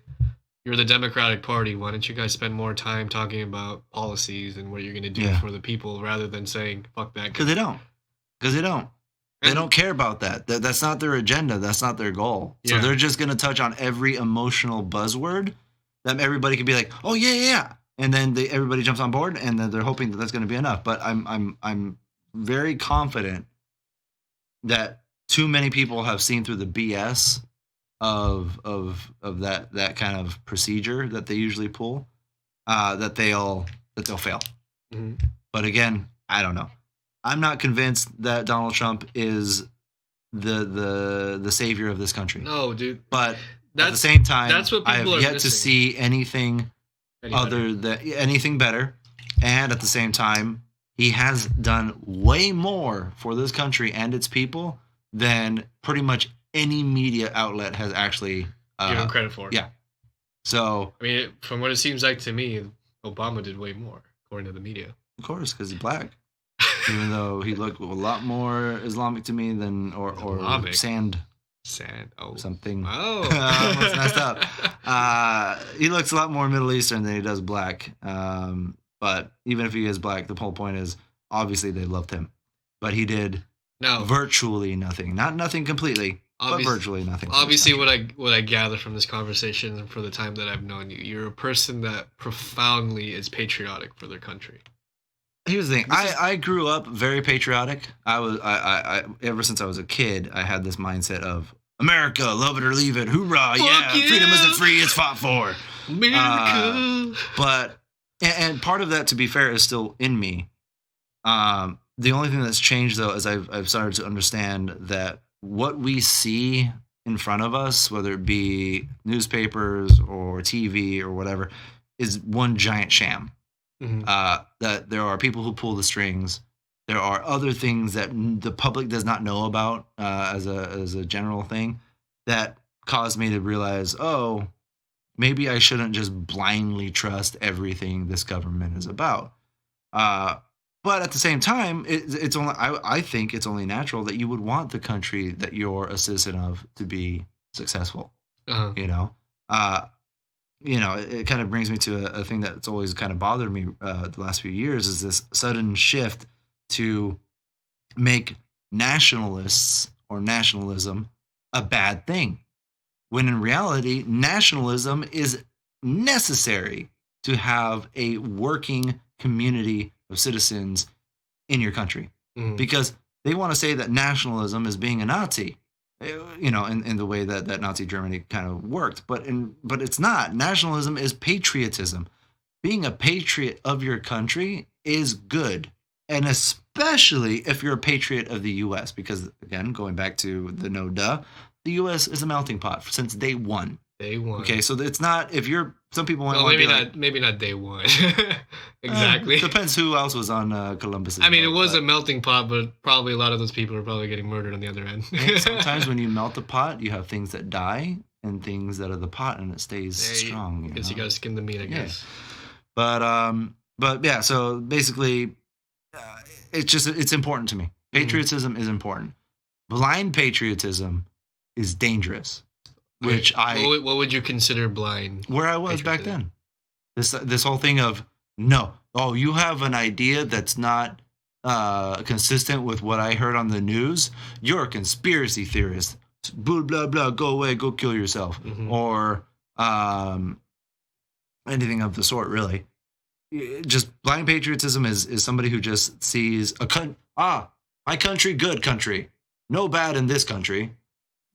Speaker 2: you're the Democratic Party. Why don't you guys spend more time talking about policies and what you're going to do for the people rather than saying, fuck that guy?
Speaker 1: Because they don't. They don't care about that. That's not their agenda. That's not their goal. So they're just going to touch on every emotional buzzword that everybody can be like, oh, yeah. And then everybody jumps on board, and then they're hoping that that's going to be enough. But I'm very confident that too many people have seen through the BS of that kind of procedure that they usually pull, that they'll fail. Mm-hmm. But again, I don't know. I'm not convinced that Donald Trump is the savior of this country.
Speaker 2: No, dude.
Speaker 1: But at the same time,
Speaker 2: that's what people
Speaker 1: I have yet to see anything better. And at the same time, he has done way more for this country and its people than pretty much any media outlet has actually
Speaker 2: given him credit for.
Speaker 1: Yeah. So
Speaker 2: I mean, from what it seems like to me, Obama did way more, according to the media.
Speaker 1: Of course, because he's black. Even though he looked a lot more Islamic to me than or sand.
Speaker 2: Oh,
Speaker 1: something.
Speaker 2: Oh,
Speaker 1: almost messed up. He looks a lot more Middle Eastern than he does black. But even if he is black, the whole point is obviously they loved him, but he did virtually nothing. Not nothing completely, but virtually nothing.
Speaker 2: Obviously, what I gather from this conversation and for the time that I've known you, you're a person that profoundly is patriotic for their country.
Speaker 1: Here's the thing. I grew up very patriotic. I ever since I was a kid, I had this mindset of America, love it or leave it, hoorah, yeah, freedom isn't free, it's fought for.
Speaker 2: America.
Speaker 1: But and part of that, to be fair, is still in me. The only thing that's changed though is I've started to understand that what we see in front of us, whether it be newspapers or TV or whatever, is one giant sham. Mm-hmm. That there are people who pull the strings. There are other things that the public does not know about as a general thing that caused me to realize, oh, maybe I shouldn't just blindly trust everything this government is about. But at the same time, it's only I think it's only natural that you would want the country that you're a citizen of to be successful. Uh-huh. It kind of brings me to a thing that's always kind of bothered me the last few years is this sudden shift to make nationalists or nationalism a bad thing. When in reality, nationalism is necessary to have a working community of citizens in your country. Mm-hmm. Because they want to say that nationalism is being a Nazi. In the way that Nazi Germany kind of worked, but it's not. Nationalism is patriotism. Being a patriot of your country is good, and especially if you're a patriot of the U.S. Because again, going back to the the U.S. is a melting pot since day one.
Speaker 2: Day one.
Speaker 1: Okay, so it's not if you're. Some people want
Speaker 2: to maybe not day one. Exactly.
Speaker 1: Depends who else was on Columbus.
Speaker 2: I mean, it was a melting pot, but probably a lot of those people are probably getting murdered on the other end.
Speaker 1: Sometimes when you melt the pot, you have things that die and things that are the pot, and it stays strong.
Speaker 2: I guess you gotta skim the meat, I guess.
Speaker 1: But But yeah, so basically, it's important to me. Patriotism is important. Blind patriotism is dangerous. Which
Speaker 2: what would you consider blind?
Speaker 1: Where I was back then. This whole thing of no, oh, you have an idea that's not consistent with what I heard on the news. You're a conspiracy theorist. Blah blah blah. Go away. Go kill yourself. Or anything of the sort. Really, just blind patriotism is somebody who just sees my country, good country, no bad in this country.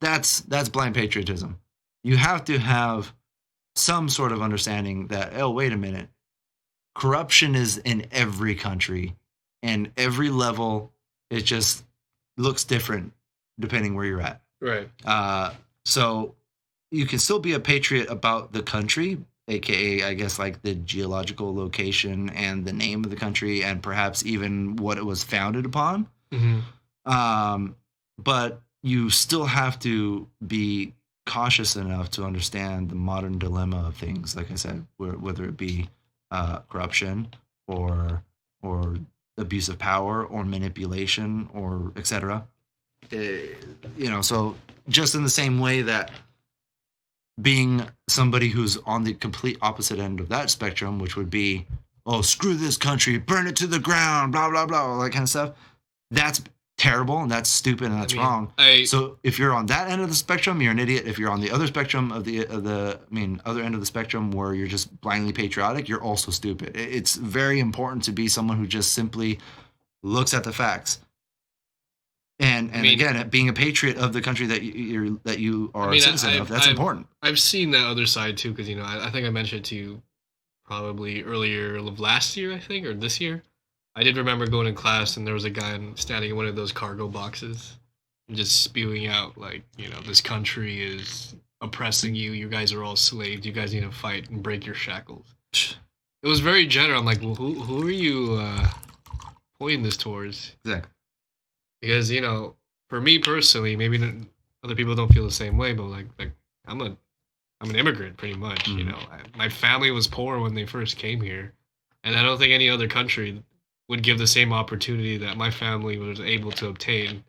Speaker 1: That's blind patriotism. You have to have some sort of understanding that, oh, wait a minute. Corruption is in every country and every level. It just looks different depending where you're at.
Speaker 2: Right.
Speaker 1: So you can still be a patriot about the country, aka, I guess, like the geological location and the name of the country and perhaps even what it was founded upon. But you still have to be cautious enough to understand the modern dilemma of things, like I said, whether it be corruption or abuse of power or manipulation or etc. So just in the same way that being somebody who's on the complete opposite end of that spectrum, which would be, oh, screw this country, burn it to the ground, blah, blah, blah, all that kind of stuff, that's terrible and that's stupid and that's wrong. So if you're on that end of the spectrum, you're an idiot. If you're on the other spectrum other end of the spectrum where you're just blindly patriotic, you're also stupid. It's very important to be someone who just simply looks at the facts. And again, being a patriot of the country that you are a citizen of, that's important.
Speaker 2: I've seen that other side too, because I think I mentioned to you probably earlier of last year, I think, or this year. I did remember going in class and there was a guy standing in one of those cargo boxes and just spewing out like, this country is oppressing you. You guys are all slaves. You guys need to fight and break your shackles. It was very general. I'm like, well, who are you pointing this towards?
Speaker 1: Exactly.
Speaker 2: Because, for me personally, maybe other people don't feel the same way, but like I'm an immigrant pretty much, my family was poor when they first came here. And I don't think any other country would give the same opportunity that my family was able to obtain.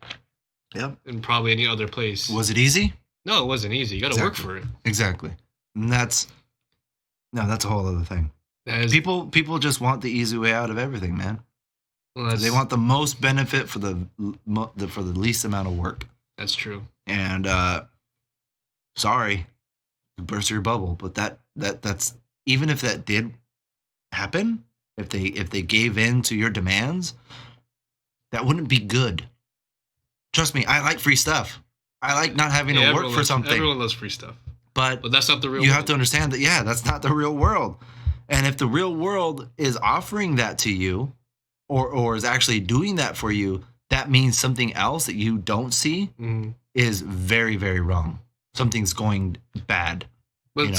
Speaker 1: Yep.
Speaker 2: In probably any other place.
Speaker 1: Was it easy?
Speaker 2: No, it wasn't easy. You got to work for it.
Speaker 1: Exactly. And that's a whole other thing. People just want the easy way out of everything, man. Well, they want the most benefit for the least amount of work.
Speaker 2: That's true.
Speaker 1: And sorry to burst your bubble, but that's even if that did happen, if they gave in to your demands, that wouldn't be good. Trust me, I like free stuff. I like not having to work for something.
Speaker 2: Everyone loves free stuff.
Speaker 1: But
Speaker 2: that's not the real world.
Speaker 1: You have to understand that, that's not the real world. And if the real world is offering that to you or is actually doing that for you, that means something else that you don't see is very, very wrong. Something's going bad.
Speaker 2: But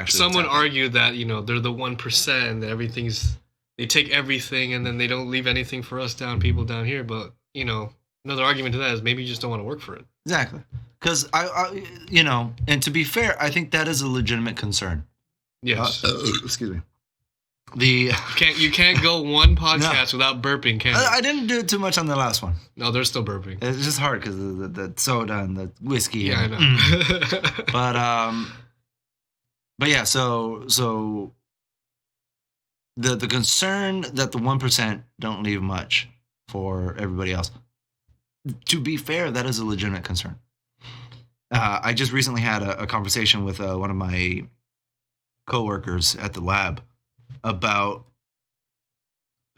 Speaker 2: someone argued that, they're the 1% and that they take everything and then they don't leave anything for us people down here. But, another argument to that is maybe you just don't want to work for it.
Speaker 1: Exactly. Because I and to be fair, I think that is a legitimate concern.
Speaker 2: Yes.
Speaker 1: Excuse me.
Speaker 2: You can't go one podcast without burping, can you?
Speaker 1: I didn't do it too much on the last one.
Speaker 2: No, they're still burping.
Speaker 1: It's just hard because of the soda and the whiskey.
Speaker 2: Yeah, I know.
Speaker 1: But yeah, so the concern that the 1% don't leave much for everybody else. To be fair, that is a legitimate concern. I just recently had a conversation with one of my coworkers at the lab about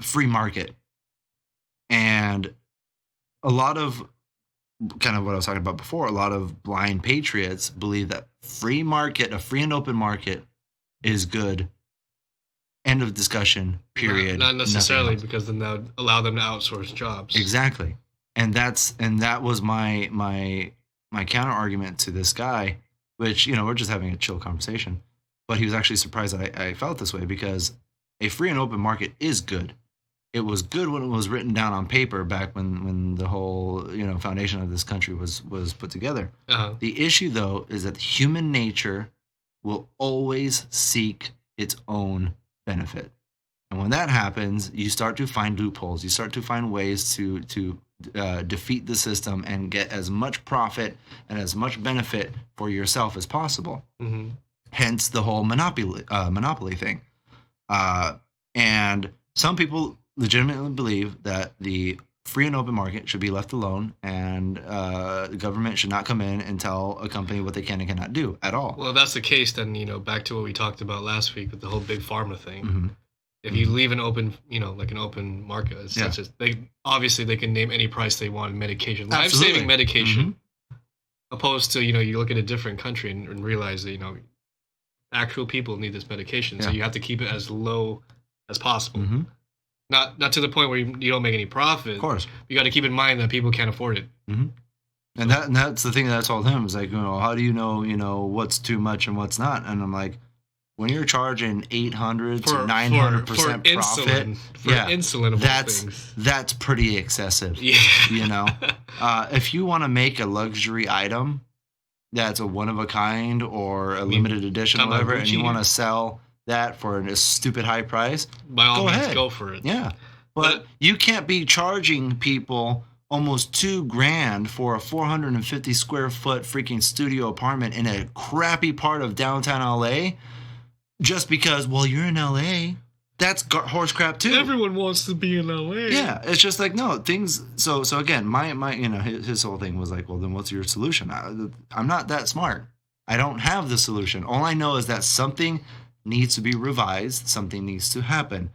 Speaker 1: free market. And a lot of kind of what I was talking about before, a lot of blind patriots believe that a free and open market is good. End of discussion, period.
Speaker 2: Not necessarily, because then that would allow them to outsource jobs.
Speaker 1: Exactly. And that was my counter argument to this guy, which, we're just having a chill conversation. But he was actually surprised that I felt this way, because a free and open market is good. It was good when it was written down on paper back when the whole foundation of this country was put together.
Speaker 2: Uh-huh.
Speaker 1: The issue, though, is that human nature will always seek its own benefit. And when that happens, you start to find loopholes. You start to find ways to defeat the system and get as much profit and as much benefit for yourself as possible.
Speaker 2: Mm-hmm.
Speaker 1: Hence the whole monopoly thing. And some people legitimately believe that the free and open market should be left alone, and the government should not come in and tell a company what they can and cannot do at all.
Speaker 2: Well, if that's the case, then, back to what we talked about last week with the whole big pharma thing.
Speaker 1: Mm-hmm.
Speaker 2: If you leave an open, like an open market, such as they can name any price they want in medication, life-saving medication, opposed to, you look at a different country and realize that, actual people need this medication. So you have to keep it as low as possible.
Speaker 1: Mm-hmm.
Speaker 2: Not to the point where you don't make any profit.
Speaker 1: Of course.
Speaker 2: You got to keep in mind that people can't afford it.
Speaker 1: Mm-hmm. And that's the thing that I told him, is like, how do you know, what's too much and what's not? And I'm like, when you're charging 800 to 900% profit,
Speaker 2: insulin,
Speaker 1: that's pretty excessive.
Speaker 2: Yeah.
Speaker 1: If you want to make a luxury item that's a one of a kind or a limited edition or whatever, and you want to sell that for a stupid high price,
Speaker 2: by all means, go for it.
Speaker 1: Yeah, but you can't be charging people almost $2,000 for a 450 square foot freaking studio apartment in a crappy part of downtown LA. Just because, you're in LA, that's horse crap too.
Speaker 2: Everyone wants to be in LA.
Speaker 1: Yeah, it's just like, no, things. So again, my his whole thing was like, well, then what's your solution? I'm not that smart. I don't have the solution. All I know is that something needs to be revised. Something needs to happen.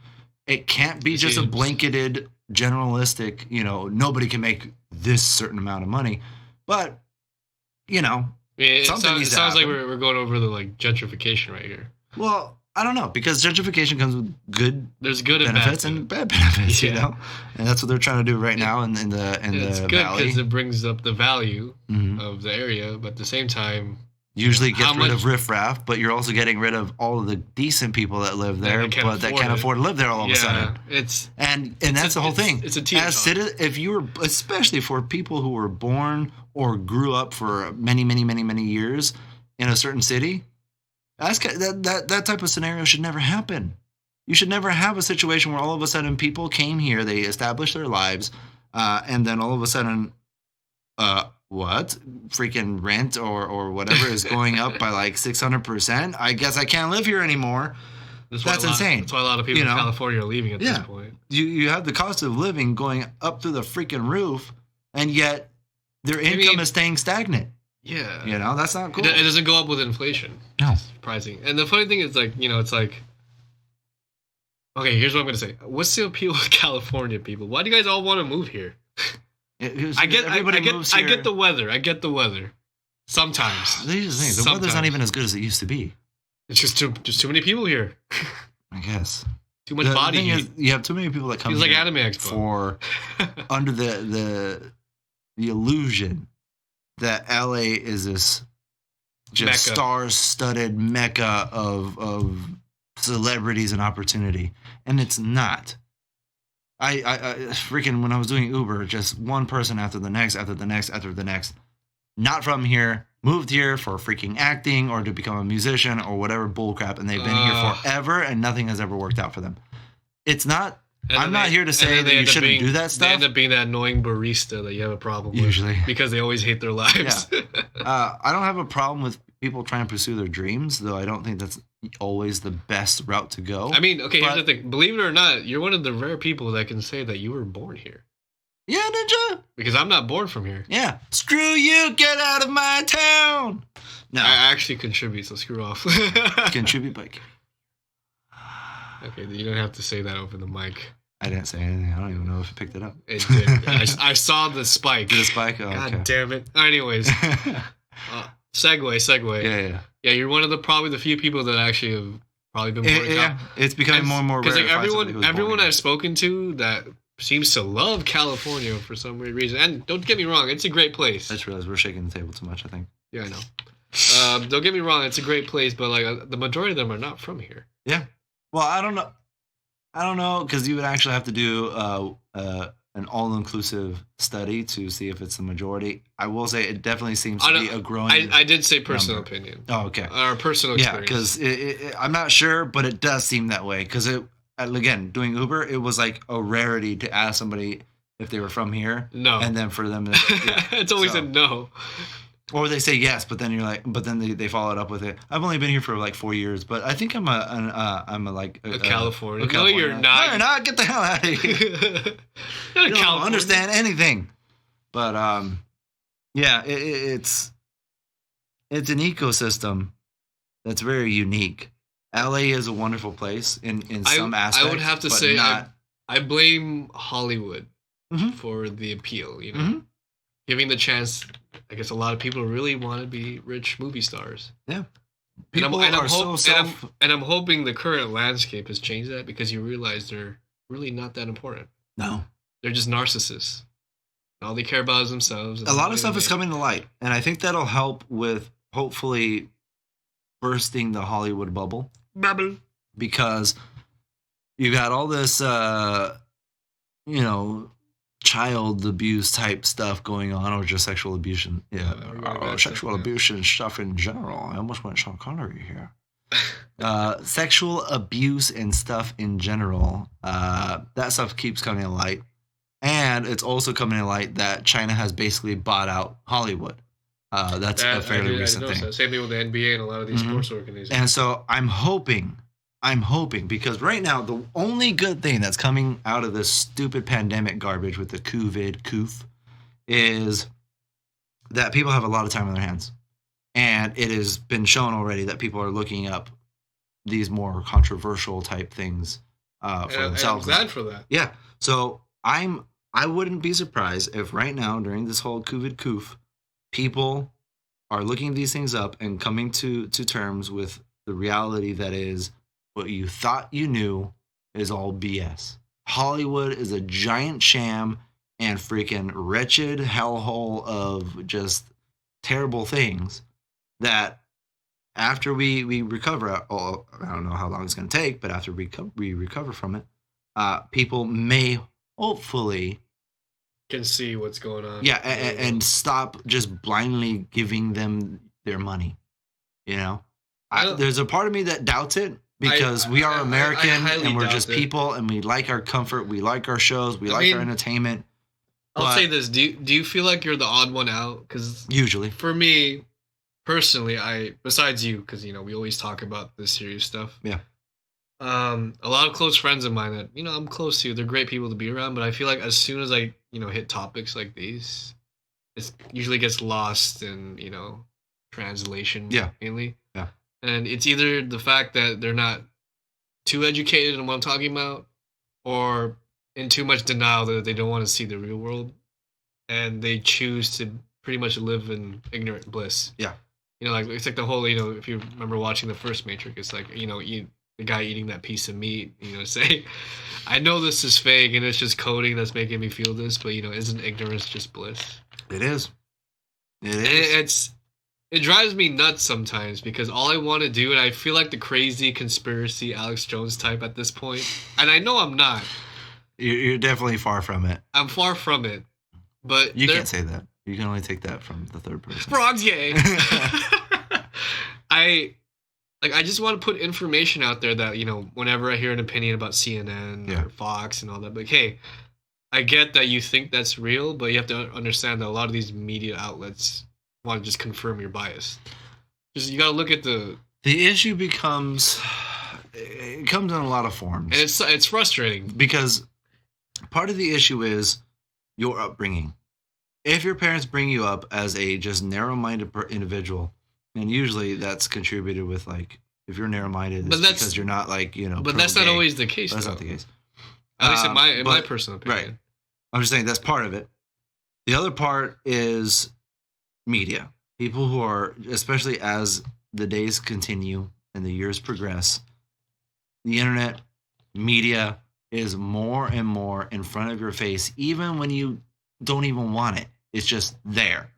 Speaker 1: It can't be just a blanketed, generalistic, nobody can make this certain amount of money. But,
Speaker 2: it sounds like we're going over the gentrification right here.
Speaker 1: Well, I don't know, because gentrification comes with
Speaker 2: there's good
Speaker 1: benefits and bad benefits, and that's what they're trying to do right now in the
Speaker 2: it's
Speaker 1: valley.
Speaker 2: It's good because it brings up the value of the area, but at the same time,
Speaker 1: usually gets rid of riffraff, but you're also getting rid of all of the decent people that live there, but that can't afford to live there all of a sudden. And that's the whole thing.
Speaker 2: It's a team.
Speaker 1: If you were, especially for people who were born or grew up for many, many, many, many years in a certain city. That type of scenario should never happen. You should never have a situation where all of a sudden people came here, they established their lives, and then all of a sudden, what? Freaking rent or whatever is going up by 600%. I guess I can't live here anymore. That's insane.
Speaker 2: That's why a lot of people in California are leaving at this point.
Speaker 1: You have the cost of living going up through the freaking roof, and yet their income is staying stagnant.
Speaker 2: Yeah.
Speaker 1: That's not cool.
Speaker 2: It doesn't go up with inflation.
Speaker 1: No.
Speaker 2: It's surprising. And the funny thing is, it's like, okay, here's what I'm going to say. What's the appeal of California people? Why do you guys all want to move here? I get the weather. I get the weather. Sometimes.
Speaker 1: The weather's not even as good as it used to be.
Speaker 2: It's just too many people here.
Speaker 1: I guess.
Speaker 2: Too much body heat.
Speaker 1: You have too many people that come here
Speaker 2: Anime Expo.
Speaker 1: For under the illusion that LA is this just star-studded mecca of celebrities and opportunity, and it's not. I freaking, when I was doing Uber, just one person after the next, not from here, moved here for freaking acting or to become a musician or whatever bullcrap, and they've been here forever, and nothing has ever worked out for them. It's not. I'm not here to say that you shouldn't do that stuff.
Speaker 2: They end up being that annoying barista that you have a problem with.
Speaker 1: Usually.
Speaker 2: Because they always hate their lives.
Speaker 1: Yeah. I don't have a problem with people trying to pursue their dreams, though I don't think that's always the best route to go.
Speaker 2: I mean, okay, here's the thing. Believe it or not, you're one of the rare people that can say that you were born here.
Speaker 1: Yeah, Ninja.
Speaker 2: Because I'm not born from here.
Speaker 1: Yeah. Screw you, get out of my town.
Speaker 2: No. I actually contribute, so screw off.
Speaker 1: Contribute, Mike.
Speaker 2: Okay, you don't have to say that over the mic.
Speaker 1: I didn't say anything. I don't even know if it picked it up.
Speaker 2: It did. I saw the spike.
Speaker 1: Did it spike? Oh,
Speaker 2: God damn it. Anyways. Segue. Yeah, you're one of probably the few people that actually have probably been born in Cal.
Speaker 1: It's becoming more and more rare.
Speaker 2: Because everyone I've spoken to that seems to love California for some weird reason. And don't get me wrong, it's a great place.
Speaker 1: I just realized we're shaking the table too much, I think.
Speaker 2: Yeah, I know. Don't get me wrong, it's a great place, but the majority of them are not from here.
Speaker 1: Yeah. Well, I don't know, because you would actually have to do an all-inclusive study to see if it's the majority. I will say it definitely seems to be a growing
Speaker 2: I did say personal opinion.
Speaker 1: Oh, okay.
Speaker 2: Or personal experience.
Speaker 1: Yeah, because I'm not sure, but it does seem that way. Because again, doing Uber, it was like a rarity to ask somebody if they were from here.
Speaker 2: No.
Speaker 1: And then for them,
Speaker 2: it's always a no.
Speaker 1: Or they say yes, but then you're like, but then they follow it up with it. I've only been here for like 4 years, but I think I'm a
Speaker 2: California. No, you're not.
Speaker 1: No, you're not. Get the hell out of here. You don't understand anything. But yeah, it's an ecosystem that's very unique. LA is a wonderful place in some aspects.
Speaker 2: I would have to say I blame Hollywood for the appeal. You know, giving the chance. I guess a lot of people really want to be rich movie stars.
Speaker 1: Yeah.
Speaker 2: And I'm hoping the current landscape has changed that, because you realize they're really not that important.
Speaker 1: No.
Speaker 2: They're just narcissists. All they care about is themselves.
Speaker 1: A lot of stuff is coming to light, and I think that'll help with hopefully bursting the Hollywood bubble. Because you got all this, child abuse type stuff going on, or just sexual abuse. Sexual abuse and stuff in general. I almost went Sean Connery here. Sexual abuse and stuff in general. That stuff keeps coming to light. And it's also coming to light that China has basically bought out Hollywood. That's a fairly recent thing.
Speaker 2: Same thing with the NBA and a lot of these sports organizations.
Speaker 1: And so I'm hoping, because right now the only good thing that's coming out of this stupid pandemic garbage with the COVID is that people have a lot of time on their hands. And it has been shown already that people are looking up these more controversial type things for themselves.
Speaker 2: I'm glad for that.
Speaker 1: Yeah. So I wouldn't be surprised if right now during this whole COVID people are looking these things up and coming to terms with the reality that is what you thought you knew is all BS. Hollywood is a giant sham and freaking wretched hellhole of just terrible things that after we recover, I don't know how long it's going to take, but after we recover from it, people may hopefully
Speaker 2: can see what's going on.
Speaker 1: Yeah, and stop just blindly giving them their money. You know, there's a part of me that doubts it, because we are American and we're just people, and we like our comfort, we like our shows, we like our entertainment.
Speaker 2: I'll say this: do you feel like you're the odd one out? Because
Speaker 1: usually,
Speaker 2: for me personally, besides you, because we always talk about this serious stuff.
Speaker 1: Yeah.
Speaker 2: A lot of close friends of mine that I'm close to, they're great people to be around, but I feel like as soon as I hit topics like these, it usually gets lost in translation.
Speaker 1: Yeah.
Speaker 2: Mainly.
Speaker 1: Yeah.
Speaker 2: And it's either the fact that they're not too educated in what I'm talking about, or in too much denial that they don't want to see the real world, and they choose to pretty much live in ignorant bliss.
Speaker 1: Yeah.
Speaker 2: Like it's like the whole if you remember watching the first Matrix, it's like the guy eating that piece of meat, say, I know this is fake and it's just coding that's making me feel this, but isn't ignorance just bliss?
Speaker 1: It is.
Speaker 2: It drives me nuts sometimes, because all I want to do, and I feel like the crazy conspiracy Alex Jones type at this point, and I know I'm not.
Speaker 1: You're definitely far from it.
Speaker 2: I'm far from it, but
Speaker 1: you can't say that. You can only take that from the third person.
Speaker 2: Frog's gay. I just want to put information out there that, whenever I hear an opinion about CNN or Fox and all that, like, hey, I get that you think that's real, but you have to understand that a lot of these media outlets want to just confirm your bias. Just, you got to look at the
Speaker 1: issue it comes in a lot of forms.
Speaker 2: And it's frustrating.
Speaker 1: Because part of the issue is your upbringing. If your parents bring you up as a just narrow-minded individual, and usually that's contributed with, like, if you're narrow-minded, it's because you're not, like,
Speaker 2: But that's not always the case.
Speaker 1: That's not the case.
Speaker 2: At least in my personal opinion.
Speaker 1: Right. I'm just saying that's part of it. The other part is media. People who are, especially as the days continue and the years progress, the internet, media is more and more in front of your face, even when you don't even want it. It's just there.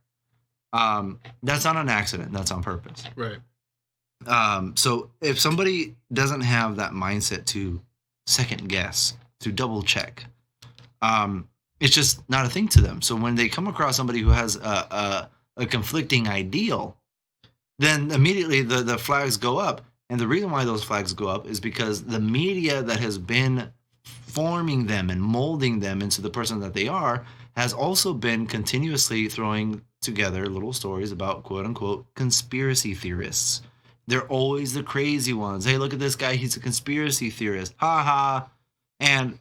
Speaker 1: That's not an accident. That's on purpose.
Speaker 2: Right.
Speaker 1: So if somebody doesn't have that mindset to second guess, to double check, it's just not a thing to them. So when they come across somebody who has a conflicting ideal, then immediately the flags go up, And the reason why those flags go up is because the media that has been forming them and molding them into the person that they are has also been continuously throwing together little stories about quote unquote conspiracy theorists. They're always the crazy ones. Hey, look at this guy. He's a conspiracy theorist. Ha ha. And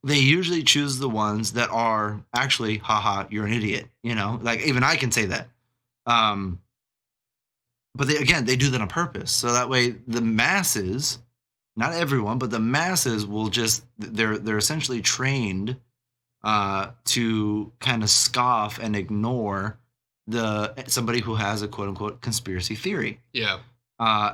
Speaker 1: they usually choose the ones that are actually, haha, you're an idiot. You know, like even I can say that. But they do that on purpose. So that way the masses, not everyone, but the masses will just, they're essentially trained to kind of scoff and ignore somebody who has a quote unquote conspiracy theory.
Speaker 2: Yeah.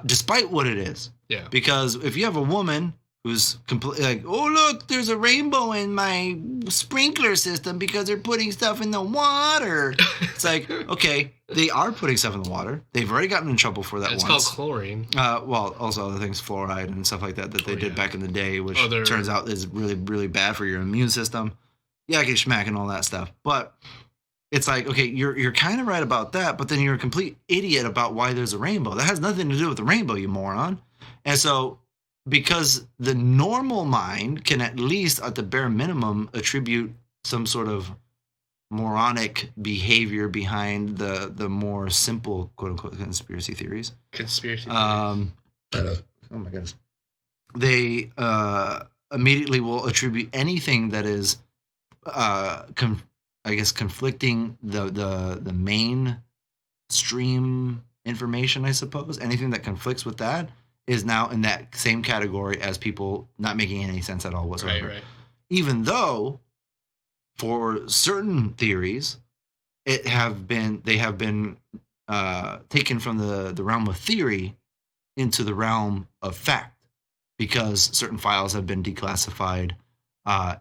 Speaker 1: Despite what it is.
Speaker 2: Yeah.
Speaker 1: Because if you have a woman who's completely like, oh, look, there's a rainbow in my sprinkler system because they're putting stuff in the water. It's like, okay, they are putting stuff in the water. They've already gotten in trouble for that once.
Speaker 2: It's called chlorine.
Speaker 1: Well, also other things, fluoride and stuff like that they did back in the day, which turns out is really, really bad for your immune system. Yakety schmack and all that stuff. But it's like, okay, you're kind of right about that, but then you're a complete idiot about why there's a rainbow. That has nothing to do with the rainbow, you moron. And so, because the normal mind can at least, at the bare minimum, attribute some sort of moronic behavior behind the more simple, quote unquote, conspiracy theories.
Speaker 2: Conspiracy theories.
Speaker 1: Oh my goodness. They immediately will attribute anything that is, conflicting the mainstream information, I suppose. Anything that conflicts with that is now in that same category as people not making any sense at all whatsoever.
Speaker 2: Right.
Speaker 1: Even though for certain theories, they have been taken from the realm of theory into the realm of fact, because certain files have been declassified,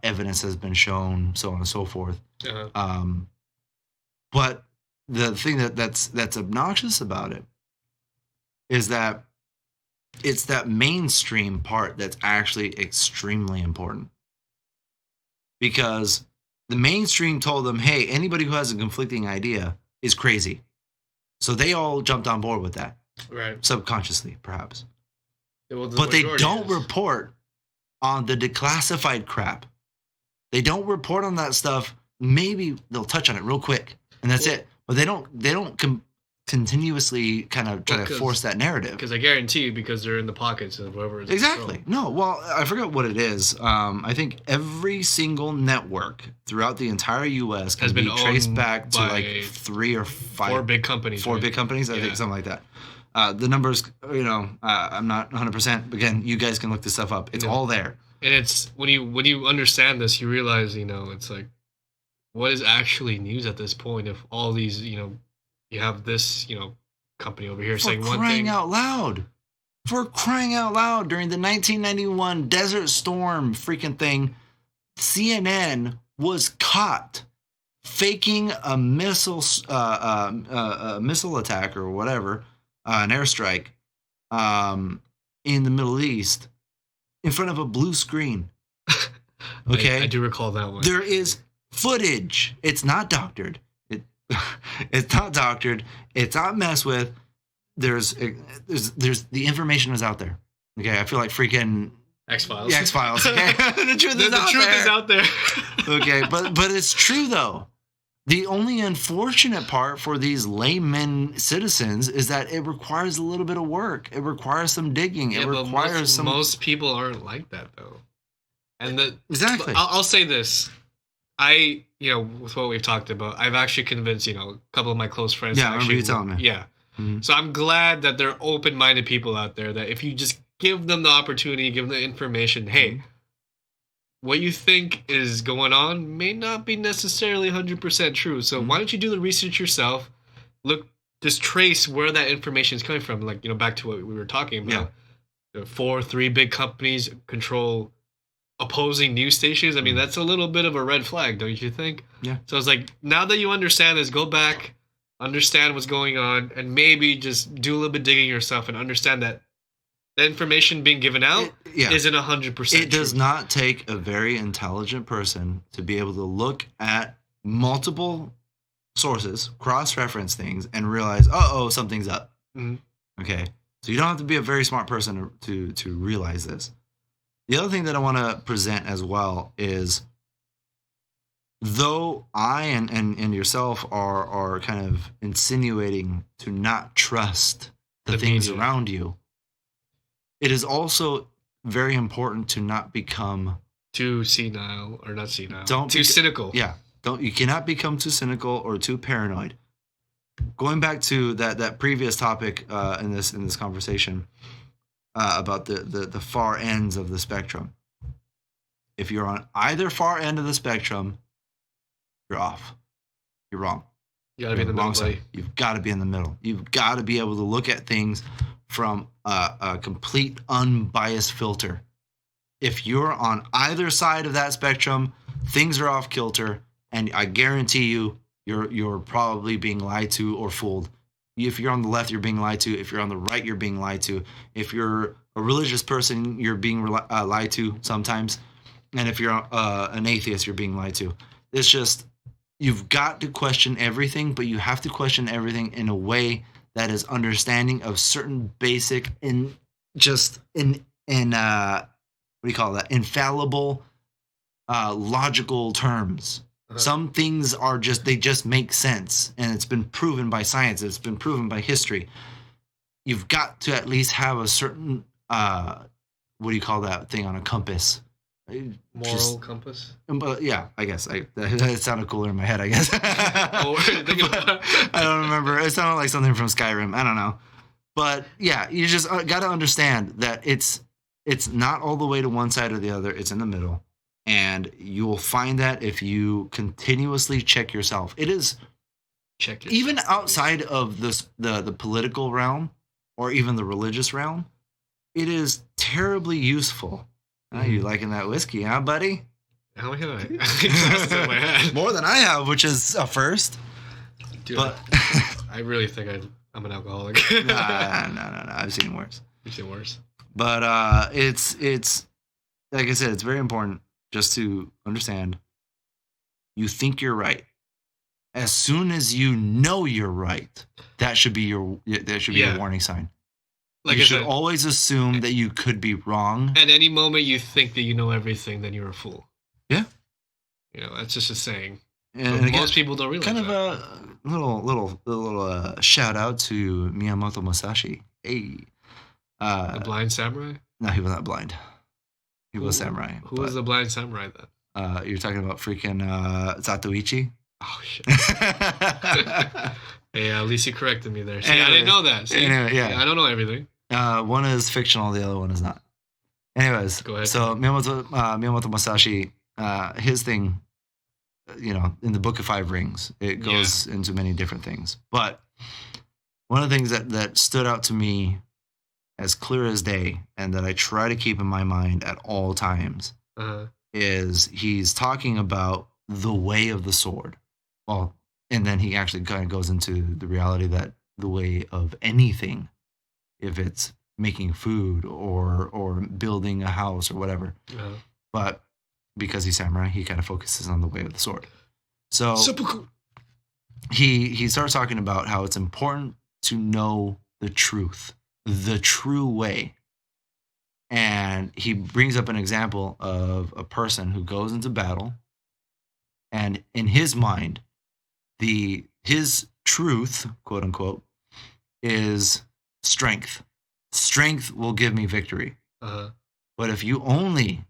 Speaker 1: evidence has been shown, so on and so forth.
Speaker 2: Uh-huh.
Speaker 1: But the thing that's obnoxious about it is that it's that mainstream part that's actually extremely important, because the mainstream told them, hey, anybody who has a conflicting idea is crazy. So they all jumped on board with that.
Speaker 2: Right.
Speaker 1: Subconsciously, perhaps.
Speaker 2: Well,
Speaker 1: but they don't report on the declassified crap. They don't report on that stuff. Maybe they'll touch on it real quick, and that's it. But they don't continuously kind of try to force that narrative.
Speaker 2: Because I guarantee you, because they're in the pockets of whoever is
Speaker 1: exactly. No, well, I forgot what it is. I think every single network throughout the entire U.S. has been traced back to like 3 or 5.
Speaker 2: 4 big companies.
Speaker 1: 4 big companies, I think, something like that. The numbers, I'm not 100%. Again, you guys can look this stuff up. It's all there.
Speaker 2: And it's when you understand this, you realize, it's like, what is actually news at this point? If all these, you have this, company over here saying one thing.
Speaker 1: For crying out loud. For crying out loud, during the 1991 Desert Storm freaking thing, CNN was caught faking a missile attack or whatever, an airstrike, in the Middle East in front of a blue screen. Okay?
Speaker 2: I do recall that one.
Speaker 1: There is footage. It's not doctored. It's not doctored. It's not messed with. There's the information is out there. Okay, I feel like freaking
Speaker 2: X-Files.
Speaker 1: Yeah, X-Files. Okay? the truth
Speaker 2: is out there.
Speaker 1: Okay, but it's true though. The only unfortunate part for these layman citizens is that it requires a little bit of work. It requires some digging.
Speaker 2: Yeah,
Speaker 1: it requires
Speaker 2: most people aren't like that though. And
Speaker 1: exactly.
Speaker 2: I'll say this. With what we've talked about, I've actually convinced, a couple of my close friends.
Speaker 1: Yeah, I remember you telling me.
Speaker 2: Yeah. Mm-hmm. So I'm glad that there are open-minded people out there that if you just give them the opportunity, give them the information, hey, what you think is going on may not be necessarily 100% true. So why don't you do the research yourself? Just trace where that information is coming from. Like, back to what we were talking about. Yeah. 3 big companies control opposing news stations. I mean, that's a little bit of a red flag, don't you think?
Speaker 1: Yeah.
Speaker 2: So it's like, now that you understand this, go back, understand what's going on, and maybe just do a little bit digging yourself and understand that the information being given out isn't 100%
Speaker 1: It does not take a very intelligent person to be able to look at multiple sources, cross-reference things, and realize, something's up.
Speaker 2: Mm-hmm.
Speaker 1: Okay. So you don't have to be a very smart person to realize this. The other thing that I want to present as well is, though I and yourself are kind of insinuating to not trust the things media around you, it is also very important to not become
Speaker 2: too senile, or not senile. Too cynical.
Speaker 1: Yeah. You cannot become too cynical or too paranoid. Going back to that previous topic in this conversation about the far ends of the spectrum. If you're on either far end of the spectrum, you're off. You're wrong.
Speaker 2: You gotta be in the middle, buddy.
Speaker 1: You've got to be in the middle. You've got to be able to look at things from a complete unbiased filter. If you're on either side of that spectrum, things are off kilter, and I guarantee you're probably being lied to or fooled. If you're on the left, you're being lied to. If you're on the right, you're being lied to. If you're a religious person, you're being lied to sometimes. And if you're an atheist, you're being lied to. It's just, you've got to question everything, but you have to question everything in a way that is understanding of certain basic infallible logical terms. Some things are they just make sense, and it's been proven by science. It's been proven by history. You've got to at least have a certain what do you call that thing on a compass?
Speaker 2: Moral compass?
Speaker 1: But yeah, I guess it sounded cooler in my head, I guess. I don't remember. It sounded like something from Skyrim. I don't know. But yeah, you just got to understand that it's not all the way to one side or the other. It's in the middle. And you will find that if you continuously check yourself. It is even outside of the political realm or even the religious realm, it is terribly useful. You liking that whiskey, huh, buddy?
Speaker 2: How am I my head?
Speaker 1: More than I have, which is a first.
Speaker 2: Dude, but I really think I'm an alcoholic.
Speaker 1: No. I've seen worse.
Speaker 2: You've seen worse.
Speaker 1: But it's like I said, it's very important just to understand. You think you're right. As soon as you know you're right, that should be a warning sign. Like you should always assume that you could be wrong.
Speaker 2: At any moment you think that you know everything, then you're a fool.
Speaker 1: Yeah.
Speaker 2: That's just a saying.
Speaker 1: And
Speaker 2: most people don't realize
Speaker 1: that. Kind of a little shout out to Miyamoto Musashi. Hey.
Speaker 2: The blind samurai?
Speaker 1: No, he was not blind. He was a samurai.
Speaker 2: Who was the blind samurai then?
Speaker 1: You're talking about freaking Zatoichi?
Speaker 2: Oh, shit. Hey, at least you corrected me there. See, anyway, I didn't know that. See?
Speaker 1: Anyway, yeah.
Speaker 2: I don't know everything.
Speaker 1: One is fictional, the other one is not. Anyways,
Speaker 2: go ahead.
Speaker 1: So Miyamoto Musashi, his thing, in the Book of Five Rings, it goes into many different things. But one of the things that stood out to me as clear as day, and that I try to keep in my mind at all times, is he's talking about the way of the sword. Well, and then he actually kind of goes into the reality that the way of anything, if it's making food or building a house or whatever. But because he's samurai, he kind of focuses on the way of the sword. So he starts talking about how it's important to know the truth, the true way. And he brings up an example of a person who goes into battle, and in his mind, his truth, quote unquote, is strength. Strength will give me victory. But if you only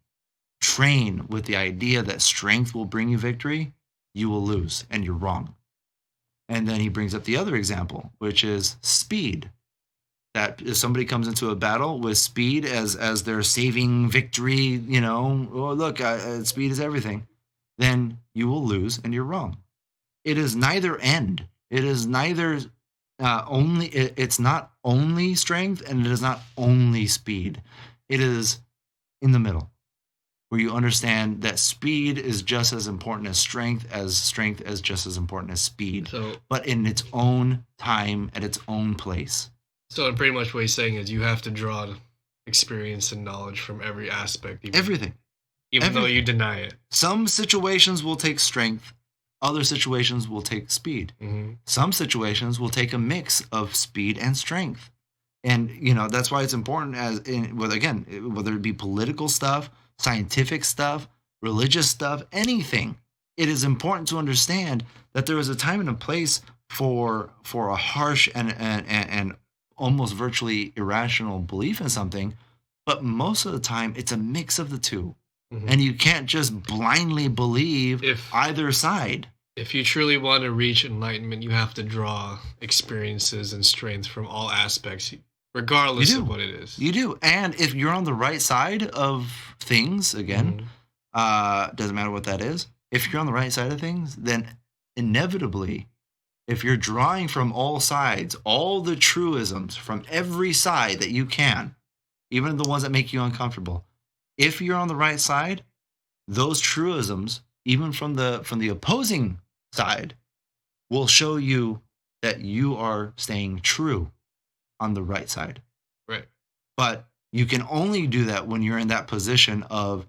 Speaker 1: train with the idea that strength will bring you victory, you will lose, and you're wrong. And then he brings up the other example, which is speed. That if somebody comes into a battle with speed as their saving victory, speed is everything, then you will lose and you're wrong. It is neither end. It is neither it's not only strength, and it is not only speed. It is in the middle, where you understand that speed is just as important as strength as just as important as speed, but in its own time, at its own place.
Speaker 2: So pretty much what he's saying is you have to draw experience and knowledge from every aspect.
Speaker 1: Everything.
Speaker 2: Even though you deny it.
Speaker 1: Some situations will take strength. Other situations will take speed.
Speaker 2: Mm-hmm.
Speaker 1: Some situations will take a mix of speed and strength. And, that's why it's important whether it be political stuff, scientific stuff, religious stuff, anything. It is important to understand that there is a time and a place for a harsh and almost virtually irrational belief in something. But most of the time, it's a mix of the two. Mm-hmm. And you can't just blindly believe either side.
Speaker 2: If you truly want to reach enlightenment, you have to draw experiences and strength from all aspects, regardless of what it is.
Speaker 1: You do. And if you're on the right side of things, again, doesn't matter what that is. If you're on the right side of things, then inevitably, if you're drawing from all sides, all the truisms from every side that you can, even the ones that make you uncomfortable, if you're on the right side, those truisms, even from the opposing side, will show you that you are staying true on the right side.
Speaker 2: Right.
Speaker 1: But you can only do that when you're in that position of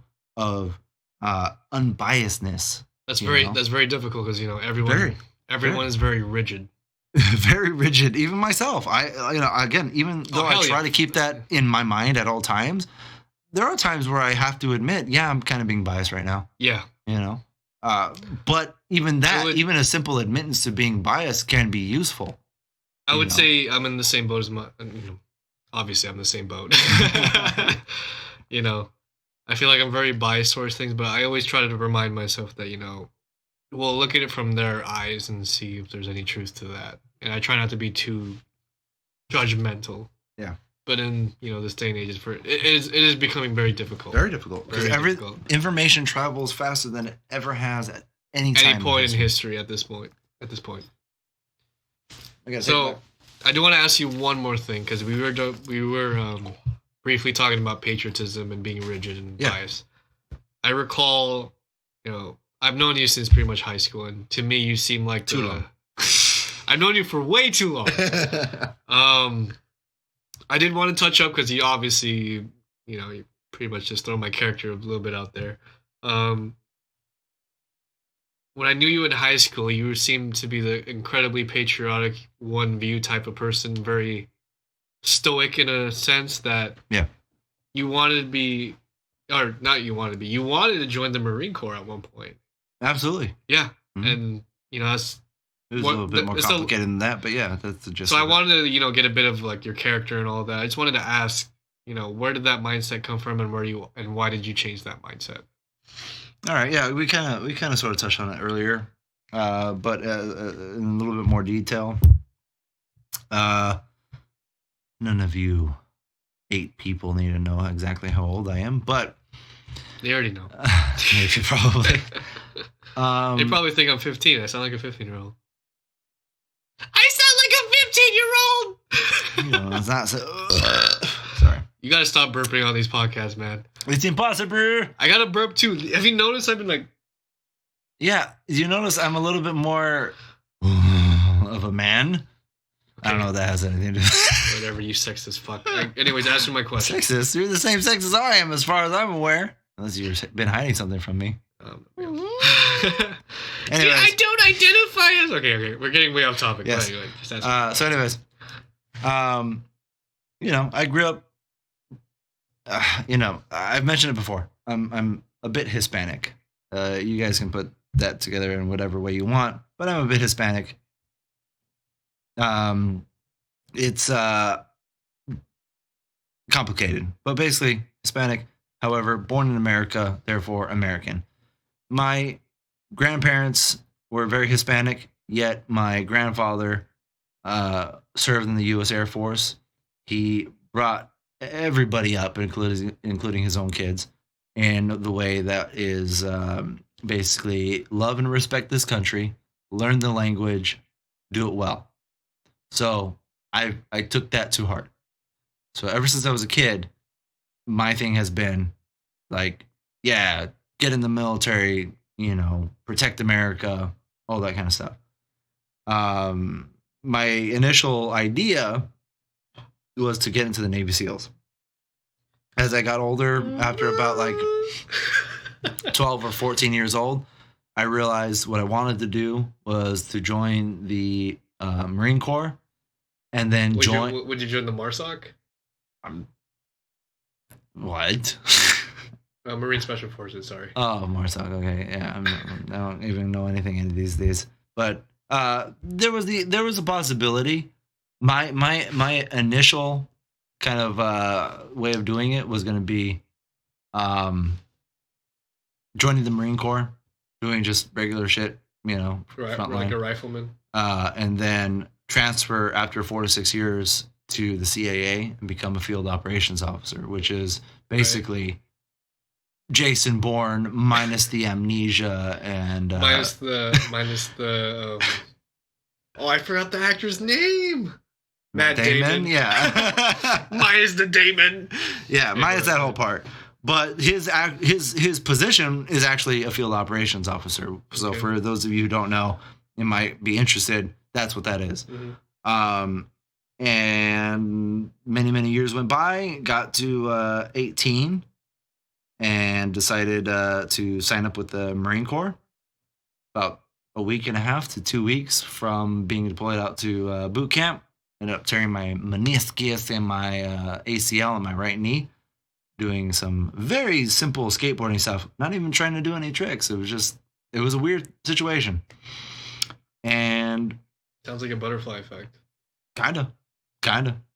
Speaker 1: unbiasedness.
Speaker 2: That's very difficult because everyone is very rigid.
Speaker 1: Very rigid. Even myself. Even though I try to keep that in my mind at all times, there are times where I have to admit, I'm kind of being biased right now.
Speaker 2: Yeah.
Speaker 1: But even even a simple admittance to being biased can be useful.
Speaker 2: I would say I'm in the same boat as obviously I'm in the same boat. I feel like I'm very biased towards things, but I always try to remind myself that, we'll look at it from their eyes and see if there's any truth to that. And I try not to be too judgmental.
Speaker 1: Yeah.
Speaker 2: But in, this day and age, it is becoming very difficult.
Speaker 1: Very difficult. Because information travels faster than it ever has at any time.
Speaker 2: Any point in history at this point. So, I do want to ask you one more thing, because we were briefly talking about patriotism and being rigid and biased. I recall, I've known you since pretty much high school, and to me, you seem like
Speaker 1: too long.
Speaker 2: I've known you for way too long. I did want to touch up because you obviously, you pretty much just throw my character a little bit out there. When I knew you in high school, you seemed to be the incredibly patriotic, one view type of person, very stoic in a sense that you wanted to be, or not you wanted to be, you wanted to join the Marine Corps at one point.
Speaker 1: Absolutely.
Speaker 2: Yeah. Mm-hmm. And, that's...
Speaker 1: It was a little bit more complicated than that, but that's the gist.
Speaker 2: So I wanted to, get a bit of like your character and all that. I just wanted to ask, where did that mindset come from, and why did you change that mindset?
Speaker 1: All right, yeah, we kind of sort of touched on it earlier, but in a little bit more detail. None of you 8 people need to know exactly how old I am, but
Speaker 2: they already know.
Speaker 1: Maybe probably.
Speaker 2: They probably think I'm 15. I sound like a 15-year-old. I sound like a 15-year-old.
Speaker 1: It's not so. Sorry.
Speaker 2: You gotta stop burping on these podcasts, man.
Speaker 1: It's impossible.
Speaker 2: I gotta burp too. Have you noticed I've been like...
Speaker 1: Yeah, you notice I'm a little bit more of a man? Okay. I don't know if that has anything to do with
Speaker 2: whatever, you sexist fuck. Anyways, answer my question.
Speaker 1: Sexist? You're the same sex as I am, as far as I'm aware. Unless you've been hiding something from me.
Speaker 2: Anyways. I don't identify as... Okay. We're getting way off topic.
Speaker 1: Yes.
Speaker 2: Anyway,
Speaker 1: so anyways. I grew up... I've mentioned it before. I'm a bit Hispanic. You guys can put that together in whatever way you want, but I'm a bit Hispanic. It's complicated, but basically Hispanic. However, born in America, therefore American. My grandparents were very Hispanic, yet my grandfather served in the U.S. Air Force. He brought everybody up, including his own kids, in the way that is basically love and respect this country, learn the language, do it well. So I took that to heart. So ever since I was a kid, my thing has been like, get in the military, protect America, all that kind of stuff. My initial idea was to get into the Navy SEALs. As I got older, after about like 12 or 14 years old, I realized what I wanted to do was to join the Marine Corps and then
Speaker 2: Would you join the MARSOC?
Speaker 1: What?
Speaker 2: Marine Special Forces. Sorry.
Speaker 1: Oh, MARSOC. Okay, yeah. I don't even know anything in these days. But there was a possibility. My initial kind of way of doing it was going to be joining the Marine Corps, doing just regular shit,
Speaker 2: like a rifleman.
Speaker 1: And then transfer after 4 to 6 years to the CAA and become a field operations officer, which is basically Jason Bourne minus the amnesia and
Speaker 2: minus the oh, I forgot the actor's name. Matt Damon.
Speaker 1: Yeah.
Speaker 2: Minus the Damon.
Speaker 1: Yeah, minus that whole part. But his position is actually a field operations officer. So for those of you who don't know, you might be interested. That's what that is. Mm-hmm. And many years went by. Got to 18, and decided to sign up with the Marine Corps. About a week and a half to 2 weeks from being deployed out to boot camp. Ended up tearing my meniscus and my ACL in my right knee, doing some very simple skateboarding stuff, not even trying to do any tricks. It was a weird situation. And
Speaker 2: sounds like a butterfly effect.
Speaker 1: Kinda,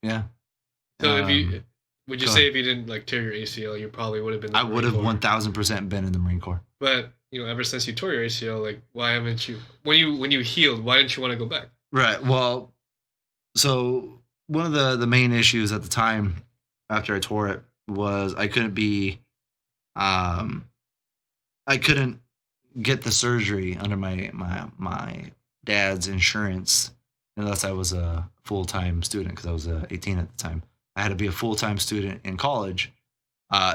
Speaker 1: yeah.
Speaker 2: So would you say if you didn't tear your ACL, you probably would have been?
Speaker 1: I would have 1,000% been in the Marine Corps.
Speaker 2: But ever since you tore your ACL, why haven't you? When you healed, why didn't you want to go back?
Speaker 1: Right. Well, so one of the main issues at the time after I tore it was I couldn't get the surgery under my dad's insurance unless I was a full-time student, because I was 18 at the time. I had to be a full-time student in college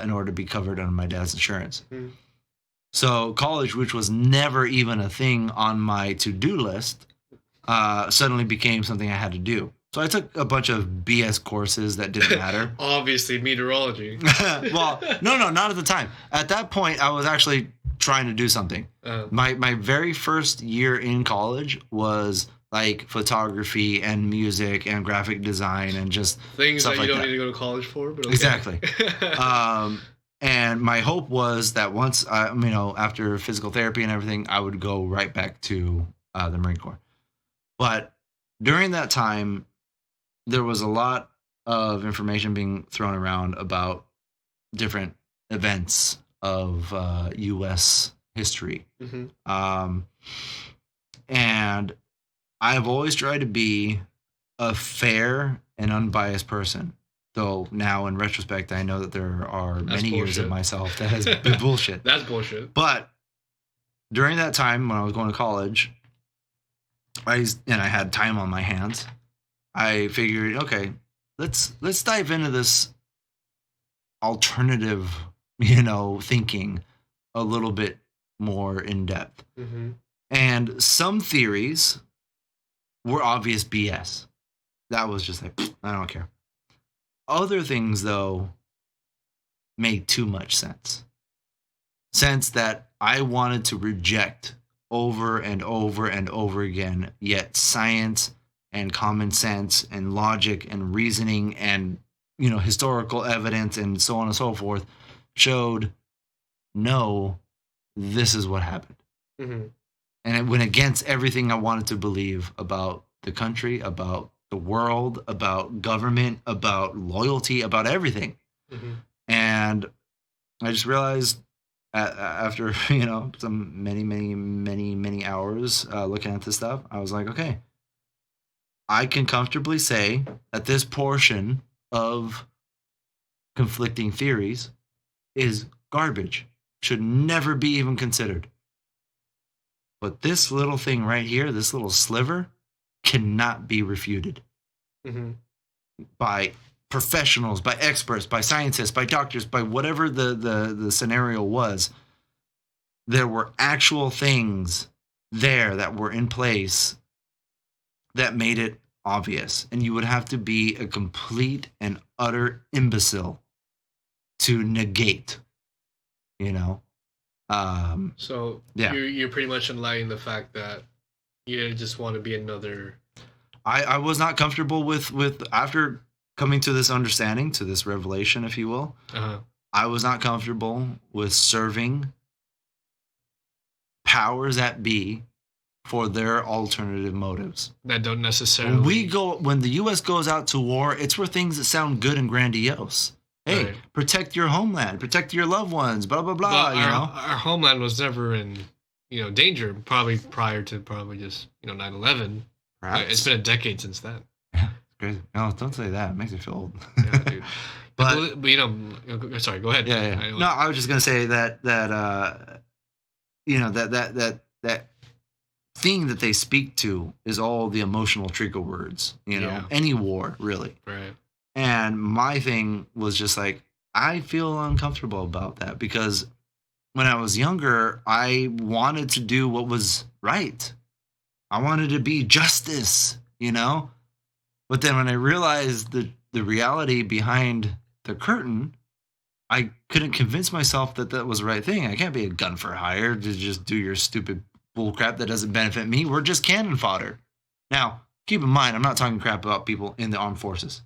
Speaker 1: in order to be covered under my dad's insurance. Mm. So college, which was never even a thing on my to-do list, suddenly became something I had to do. So I took a bunch of BS courses that didn't matter.
Speaker 2: Obviously, meteorology.
Speaker 1: Well, no, not at the time. At that point, I was actually trying to do something. My very first year in college was photography and music and graphic design and just
Speaker 2: things
Speaker 1: stuff
Speaker 2: that you don't need to go to college for. But okay.
Speaker 1: Exactly. And my hope was that once after physical therapy and everything, I would go right back to the Marine Corps. But during that time, there was a lot of information being thrown around about different events of U.S. history. Mm-hmm. And I've always tried to be a fair and unbiased person. Though now, in retrospect, I know that there are many years of myself that has been bullshit.
Speaker 2: That's bullshit.
Speaker 1: But during that time when I was going to college, I had time on my hands, I figured, okay, let's dive into this alternative, thinking a little bit more in depth. Mm-hmm. And some theories were obvious BS. That was just I don't care. Other things, though, made too much sense. Sense that I wanted to reject over and over and over again, yet science and common sense and logic and reasoning and historical evidence and so on and so forth showed no, this is what happened. Mm-hmm. And it went against everything I wanted to believe about the country, about the world, about government, about loyalty, about everything. Mm-hmm. And I just realized after some many hours looking at this stuff, I was like, okay, I can comfortably say that this portion of conflicting theories is garbage, should never be even considered. But this little thing right here, this little sliver, cannot be refuted. Mm-hmm. By professionals, by experts, by scientists, by doctors, by whatever the scenario was. There were actual things there that were in place that made it obvious. And you would have to be a complete and utter imbecile to negate,
Speaker 2: So yeah. You're pretty much enlightening the fact that you just want to be another
Speaker 1: I was not comfortable with after coming to this understanding, to this revelation, if you will. I was not comfortable with serving powers that be for their alternative motives
Speaker 2: that don't necessarily.
Speaker 1: When the U.S. goes out to war, it's for things that sound good and grandiose. Hey, protect your homeland, protect your loved ones, blah blah blah.
Speaker 2: But our homeland was never in danger. Probably prior to just 9/11. It's been a decade since then.
Speaker 1: Yeah, it's crazy. No, don't say that. It makes me feel old.
Speaker 2: Yeah, dude. But sorry. Go ahead.
Speaker 1: Yeah. No, I was just gonna say that thing that they speak to is all the emotional trigger words. Any war really.
Speaker 2: Right.
Speaker 1: And my thing was just like, I feel uncomfortable about that because when I was younger, I wanted to do what was right. I wanted to be justice, But then when I realized the reality behind the curtain, I couldn't convince myself that was the right thing. I can't be a gun for hire to just do your stupid bullcrap that doesn't benefit me. We're just cannon fodder. Now, keep in mind, I'm not talking crap about people in the armed forces.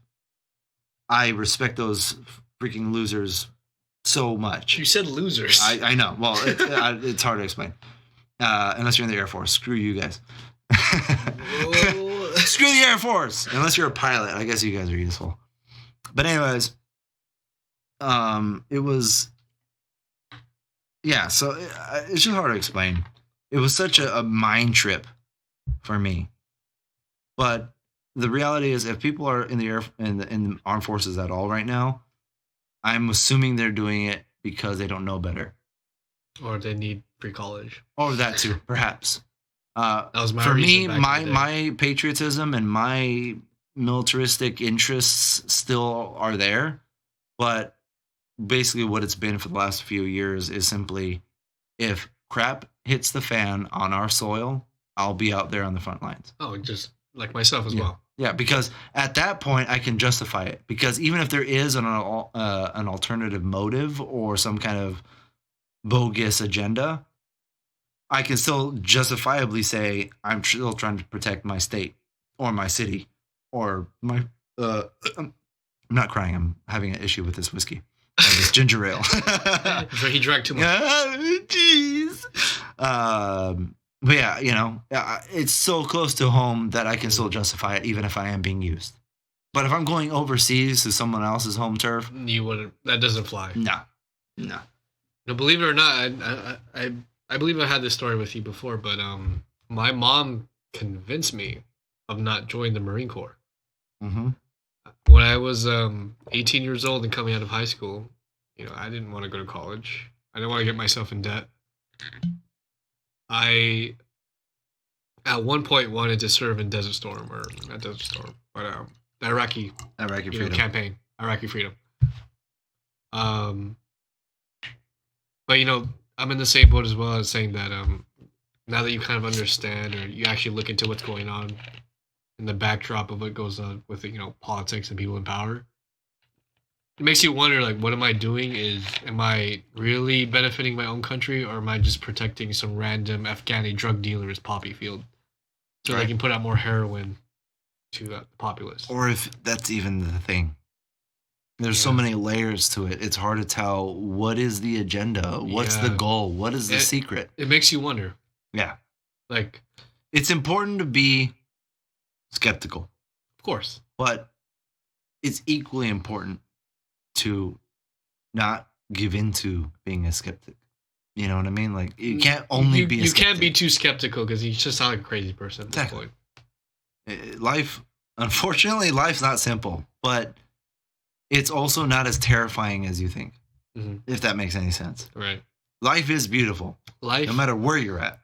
Speaker 1: I respect those freaking losers so much.
Speaker 2: You said losers.
Speaker 1: I know. Well, it's hard to explain. Unless you're in the Air Force. Screw you guys. Screw the Air Force. Unless you're a pilot. I guess you guys are useful. But anyways, it was... Yeah, so it's just hard to explain. It was such a mind trip for me. But the reality is, if people are in the armed forces at all right now, I'm assuming they're doing it because they don't know better,
Speaker 2: or they need pre-college,
Speaker 1: or that too, perhaps.
Speaker 2: That was my
Speaker 1: for me. My patriotism and my militaristic interests still are there, but basically, what it's been for the last few years is simply, if crap hits the fan on our soil, I'll be out there on the front lines.
Speaker 2: Oh, just like myself as well.
Speaker 1: Yeah, because at that point I can justify it. Because even if there is an alternative motive or some kind of bogus agenda, I can still justifiably say I'm still trying to protect my state or my city or my. I'm not crying. I'm having an issue with this whiskey and this ginger ale.
Speaker 2: He drank too much.
Speaker 1: Jeez. But yeah, it's so close to home that I can still justify it, even if I am being used. But if I'm going overseas to someone else's home turf,
Speaker 2: you wouldn't. That doesn't fly.
Speaker 1: No.
Speaker 2: No, believe it or not, I believe I had this story with you before, but my mom convinced me of not joining the Marine Corps.
Speaker 1: Mm-hmm.
Speaker 2: When I was 18 years old and coming out of high school, I didn't want to go to college. I didn't want to get myself in debt. I, at one point, wanted to serve in Desert Storm, or not Desert Storm, but Iraqi
Speaker 1: freedom
Speaker 2: campaign, Iraqi freedom. But I'm in the same boat as well as saying that now that you kind of understand, or you actually look into what's going on in the backdrop of what goes on with politics and people in power, it makes you wonder, like, what am I doing? Am I really benefiting my own country, or am I just protecting some random Afghani drug dealer's poppy field so they can put out more heroin to the populace?
Speaker 1: Or if that's even the thing. There's so many layers to it. It's hard to tell what is the agenda, what's the goal, what is the secret.
Speaker 2: It makes you wonder.
Speaker 1: Yeah.
Speaker 2: Like,
Speaker 1: it's important to be skeptical.
Speaker 2: Of course.
Speaker 1: But it's equally important to not give into being a skeptic. You know what I mean? Like, you can't only be a skeptic.
Speaker 2: You can't be too skeptical because you just sound like a crazy person at this point.
Speaker 1: Unfortunately, life's not simple, but it's also not as terrifying as you think, if that makes any sense.
Speaker 2: Right.
Speaker 1: Life is beautiful, no matter where you're at.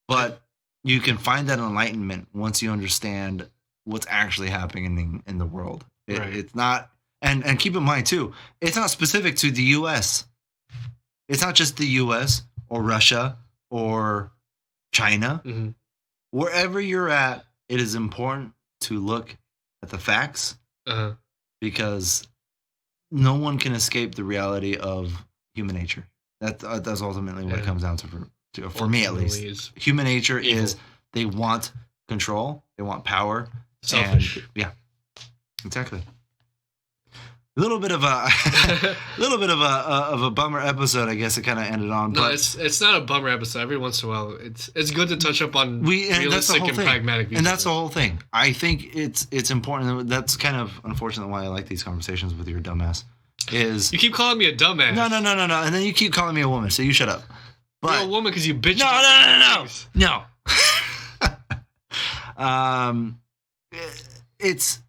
Speaker 1: But you can find that enlightenment once you understand what's actually happening in the world. It's not, and keep in mind too, it's not specific to the U.S. It's not just the U.S. or Russia or China.
Speaker 2: Mm-hmm.
Speaker 1: Wherever you're at, it is important to look at the facts. Because no one can escape the reality of human nature. That's ultimately what it comes down to for me, at least. Human nature is they want control, they want power,
Speaker 2: Selfish.
Speaker 1: And, yeah, exactly. A little bit of a bummer episode, I guess it kind of ended on.
Speaker 2: No,
Speaker 1: but
Speaker 2: it's not a bummer episode. Every once in a while, it's good to touch up on realistic and pragmatic views.
Speaker 1: And that's the whole thing. I think it's important. That's kind of unfortunate why I like these conversations with your dumbass. Is
Speaker 2: you keep calling me a dumbass?
Speaker 1: No, and then you keep calling me a woman. So you shut up. But
Speaker 2: you're a woman because you bitch.
Speaker 1: No. It's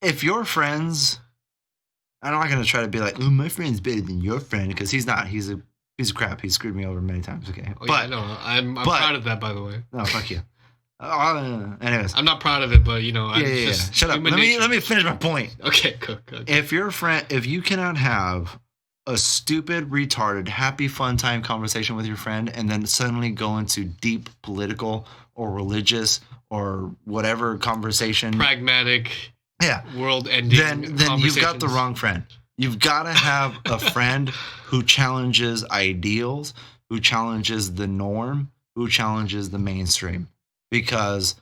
Speaker 1: if your friends. I'm not going to try to be like, oh, my friend's better than your friend, because he's not. He's a piece of crap. He's screwed me over many times. Okay.
Speaker 2: Oh, but, yeah, no, I'm proud of that, by the way.
Speaker 1: No, fuck you. Anyways.
Speaker 2: I'm not proud of it, but,
Speaker 1: just shut up. Let me finish my point.
Speaker 2: Okay, go.
Speaker 1: If you cannot have a stupid, retarded, happy, fun time conversation with your friend and then suddenly go into deep political or religious or whatever conversation.
Speaker 2: Pragmatic.
Speaker 1: Yeah.
Speaker 2: World-ending.
Speaker 1: Then you've got the wrong friend. You've got to have a friend who challenges ideals, who challenges the norm, who challenges the mainstream. Because,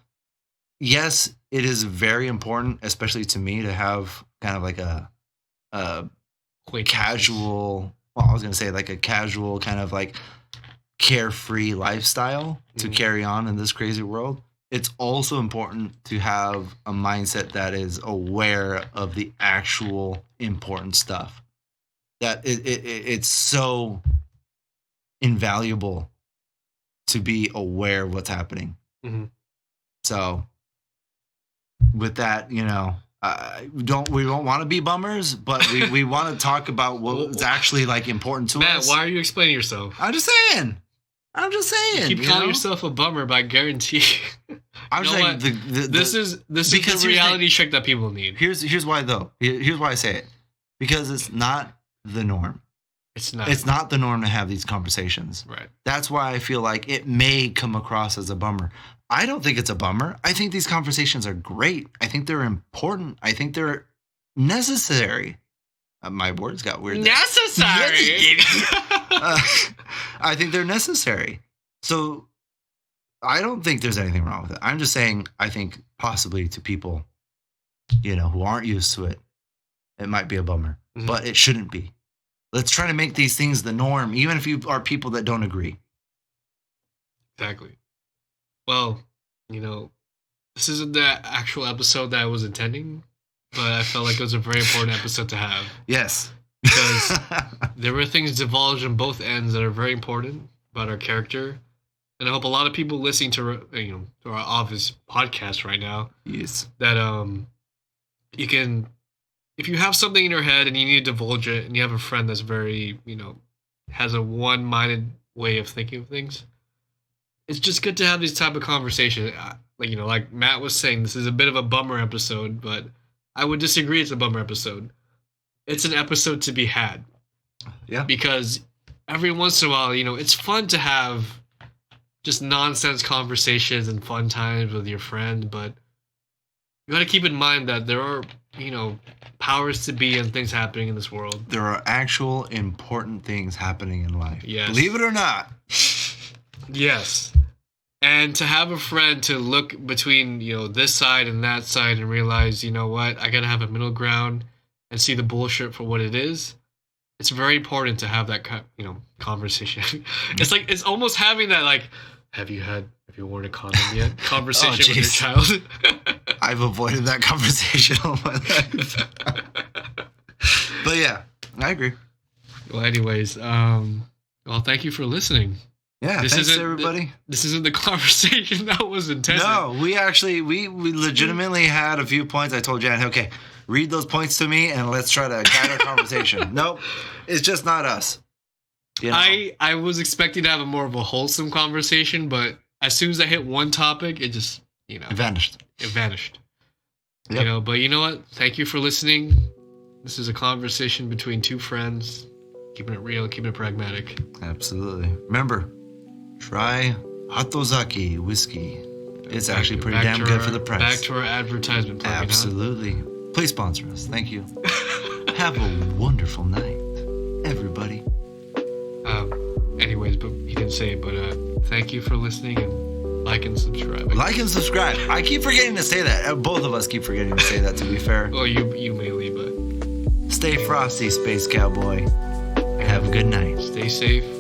Speaker 1: yes, it is very important, especially to me, to have kind of like a casual. Well, I was going to say like a casual kind of like carefree lifestyle to carry on in this crazy world. It's also important to have a mindset that is aware of the actual important stuff. That it's so invaluable to be aware of what's happening.
Speaker 2: Mm-hmm.
Speaker 1: So, with that, we don't want to be bummers, but we want to talk about what's actually like important to us.
Speaker 2: Matt, why are you explaining yourself?
Speaker 1: I'm just saying. You
Speaker 2: keep calling yourself a bummer, but I guarantee.
Speaker 1: I'm saying
Speaker 2: this is the reality check that people need.
Speaker 1: Here's why though. Here's why I say it, because it's not the norm.
Speaker 2: It's not.
Speaker 1: It's not the norm to have these conversations.
Speaker 2: Right.
Speaker 1: That's why I feel like it may come across as a bummer. I don't think it's a bummer. I think these conversations are great. I think they're important. I think they're necessary. My words got weird.
Speaker 2: Necessary.
Speaker 1: I think they're necessary. So I don't think there's anything wrong with it. I'm just saying I think possibly to people, who aren't used to it, it might be a bummer. Mm-hmm. But it shouldn't be. Let's try to make these things the norm, even if you are people that don't agree.
Speaker 2: Exactly. Well, this isn't the actual episode that I was intending, but I felt like it was a very important episode to have.
Speaker 1: Yes.
Speaker 2: Because there were things divulged on both ends that are very important about our character. And I hope a lot of people listening to our Office podcast right now.
Speaker 1: Yes.
Speaker 2: That you can, if you have something in your head and you need to divulge it, and you have a friend that's very, has a one-minded way of thinking of things, it's just good to have these type of conversations. Like Matt was saying, this is a bit of a bummer episode, but I would disagree it's a bummer episode. It's an episode to be had.
Speaker 1: Yeah.
Speaker 2: Because every once in a while, it's fun to have just nonsense conversations and fun times with your friend, but you got to keep in mind that there are, powers to be and things happening in this world.
Speaker 1: There are actual important things happening in life.
Speaker 2: Yes.
Speaker 1: Believe it or not.
Speaker 2: Yes. And to have a friend to look between, this side and that side and realize, I got to have a middle ground and see the bullshit for what it is. It's very important to have that, conversation. It's almost having that, like, have you worn a condom yet? Conversation with your child.
Speaker 1: I've avoided that conversation all my life. But yeah, I agree.
Speaker 2: Well, anyways, thank you for listening.
Speaker 1: Yeah, thanks everybody.
Speaker 2: This isn't the conversation that was intended.
Speaker 1: No, we legitimately had a few points. I told Jan, okay, read those points to me and let's try to guide our conversation. Nope, it's just not us.
Speaker 2: I was expecting to have more of a wholesome conversation, but as soon as I hit one topic, it just,
Speaker 1: It vanished.
Speaker 2: Yep. But you know what? Thank you for listening. This is a conversation between two friends, keeping it real, keeping it pragmatic.
Speaker 1: Absolutely. Remember, try Hatozaki whiskey. It's actually pretty damn good for the price.
Speaker 2: Back to our advertisement plug.
Speaker 1: Absolutely. Please sponsor us. Thank you. Have a wonderful night, everybody.
Speaker 2: Anyways, but he didn't say it, but thank you for listening, and Like and subscribe.
Speaker 1: Like and subscribe. I keep forgetting to say that. Both of us keep forgetting to say that, to be fair.
Speaker 2: Well, you mainly, but...
Speaker 1: Stay frosty, Space Cowboy. Have a good night.
Speaker 2: Stay safe.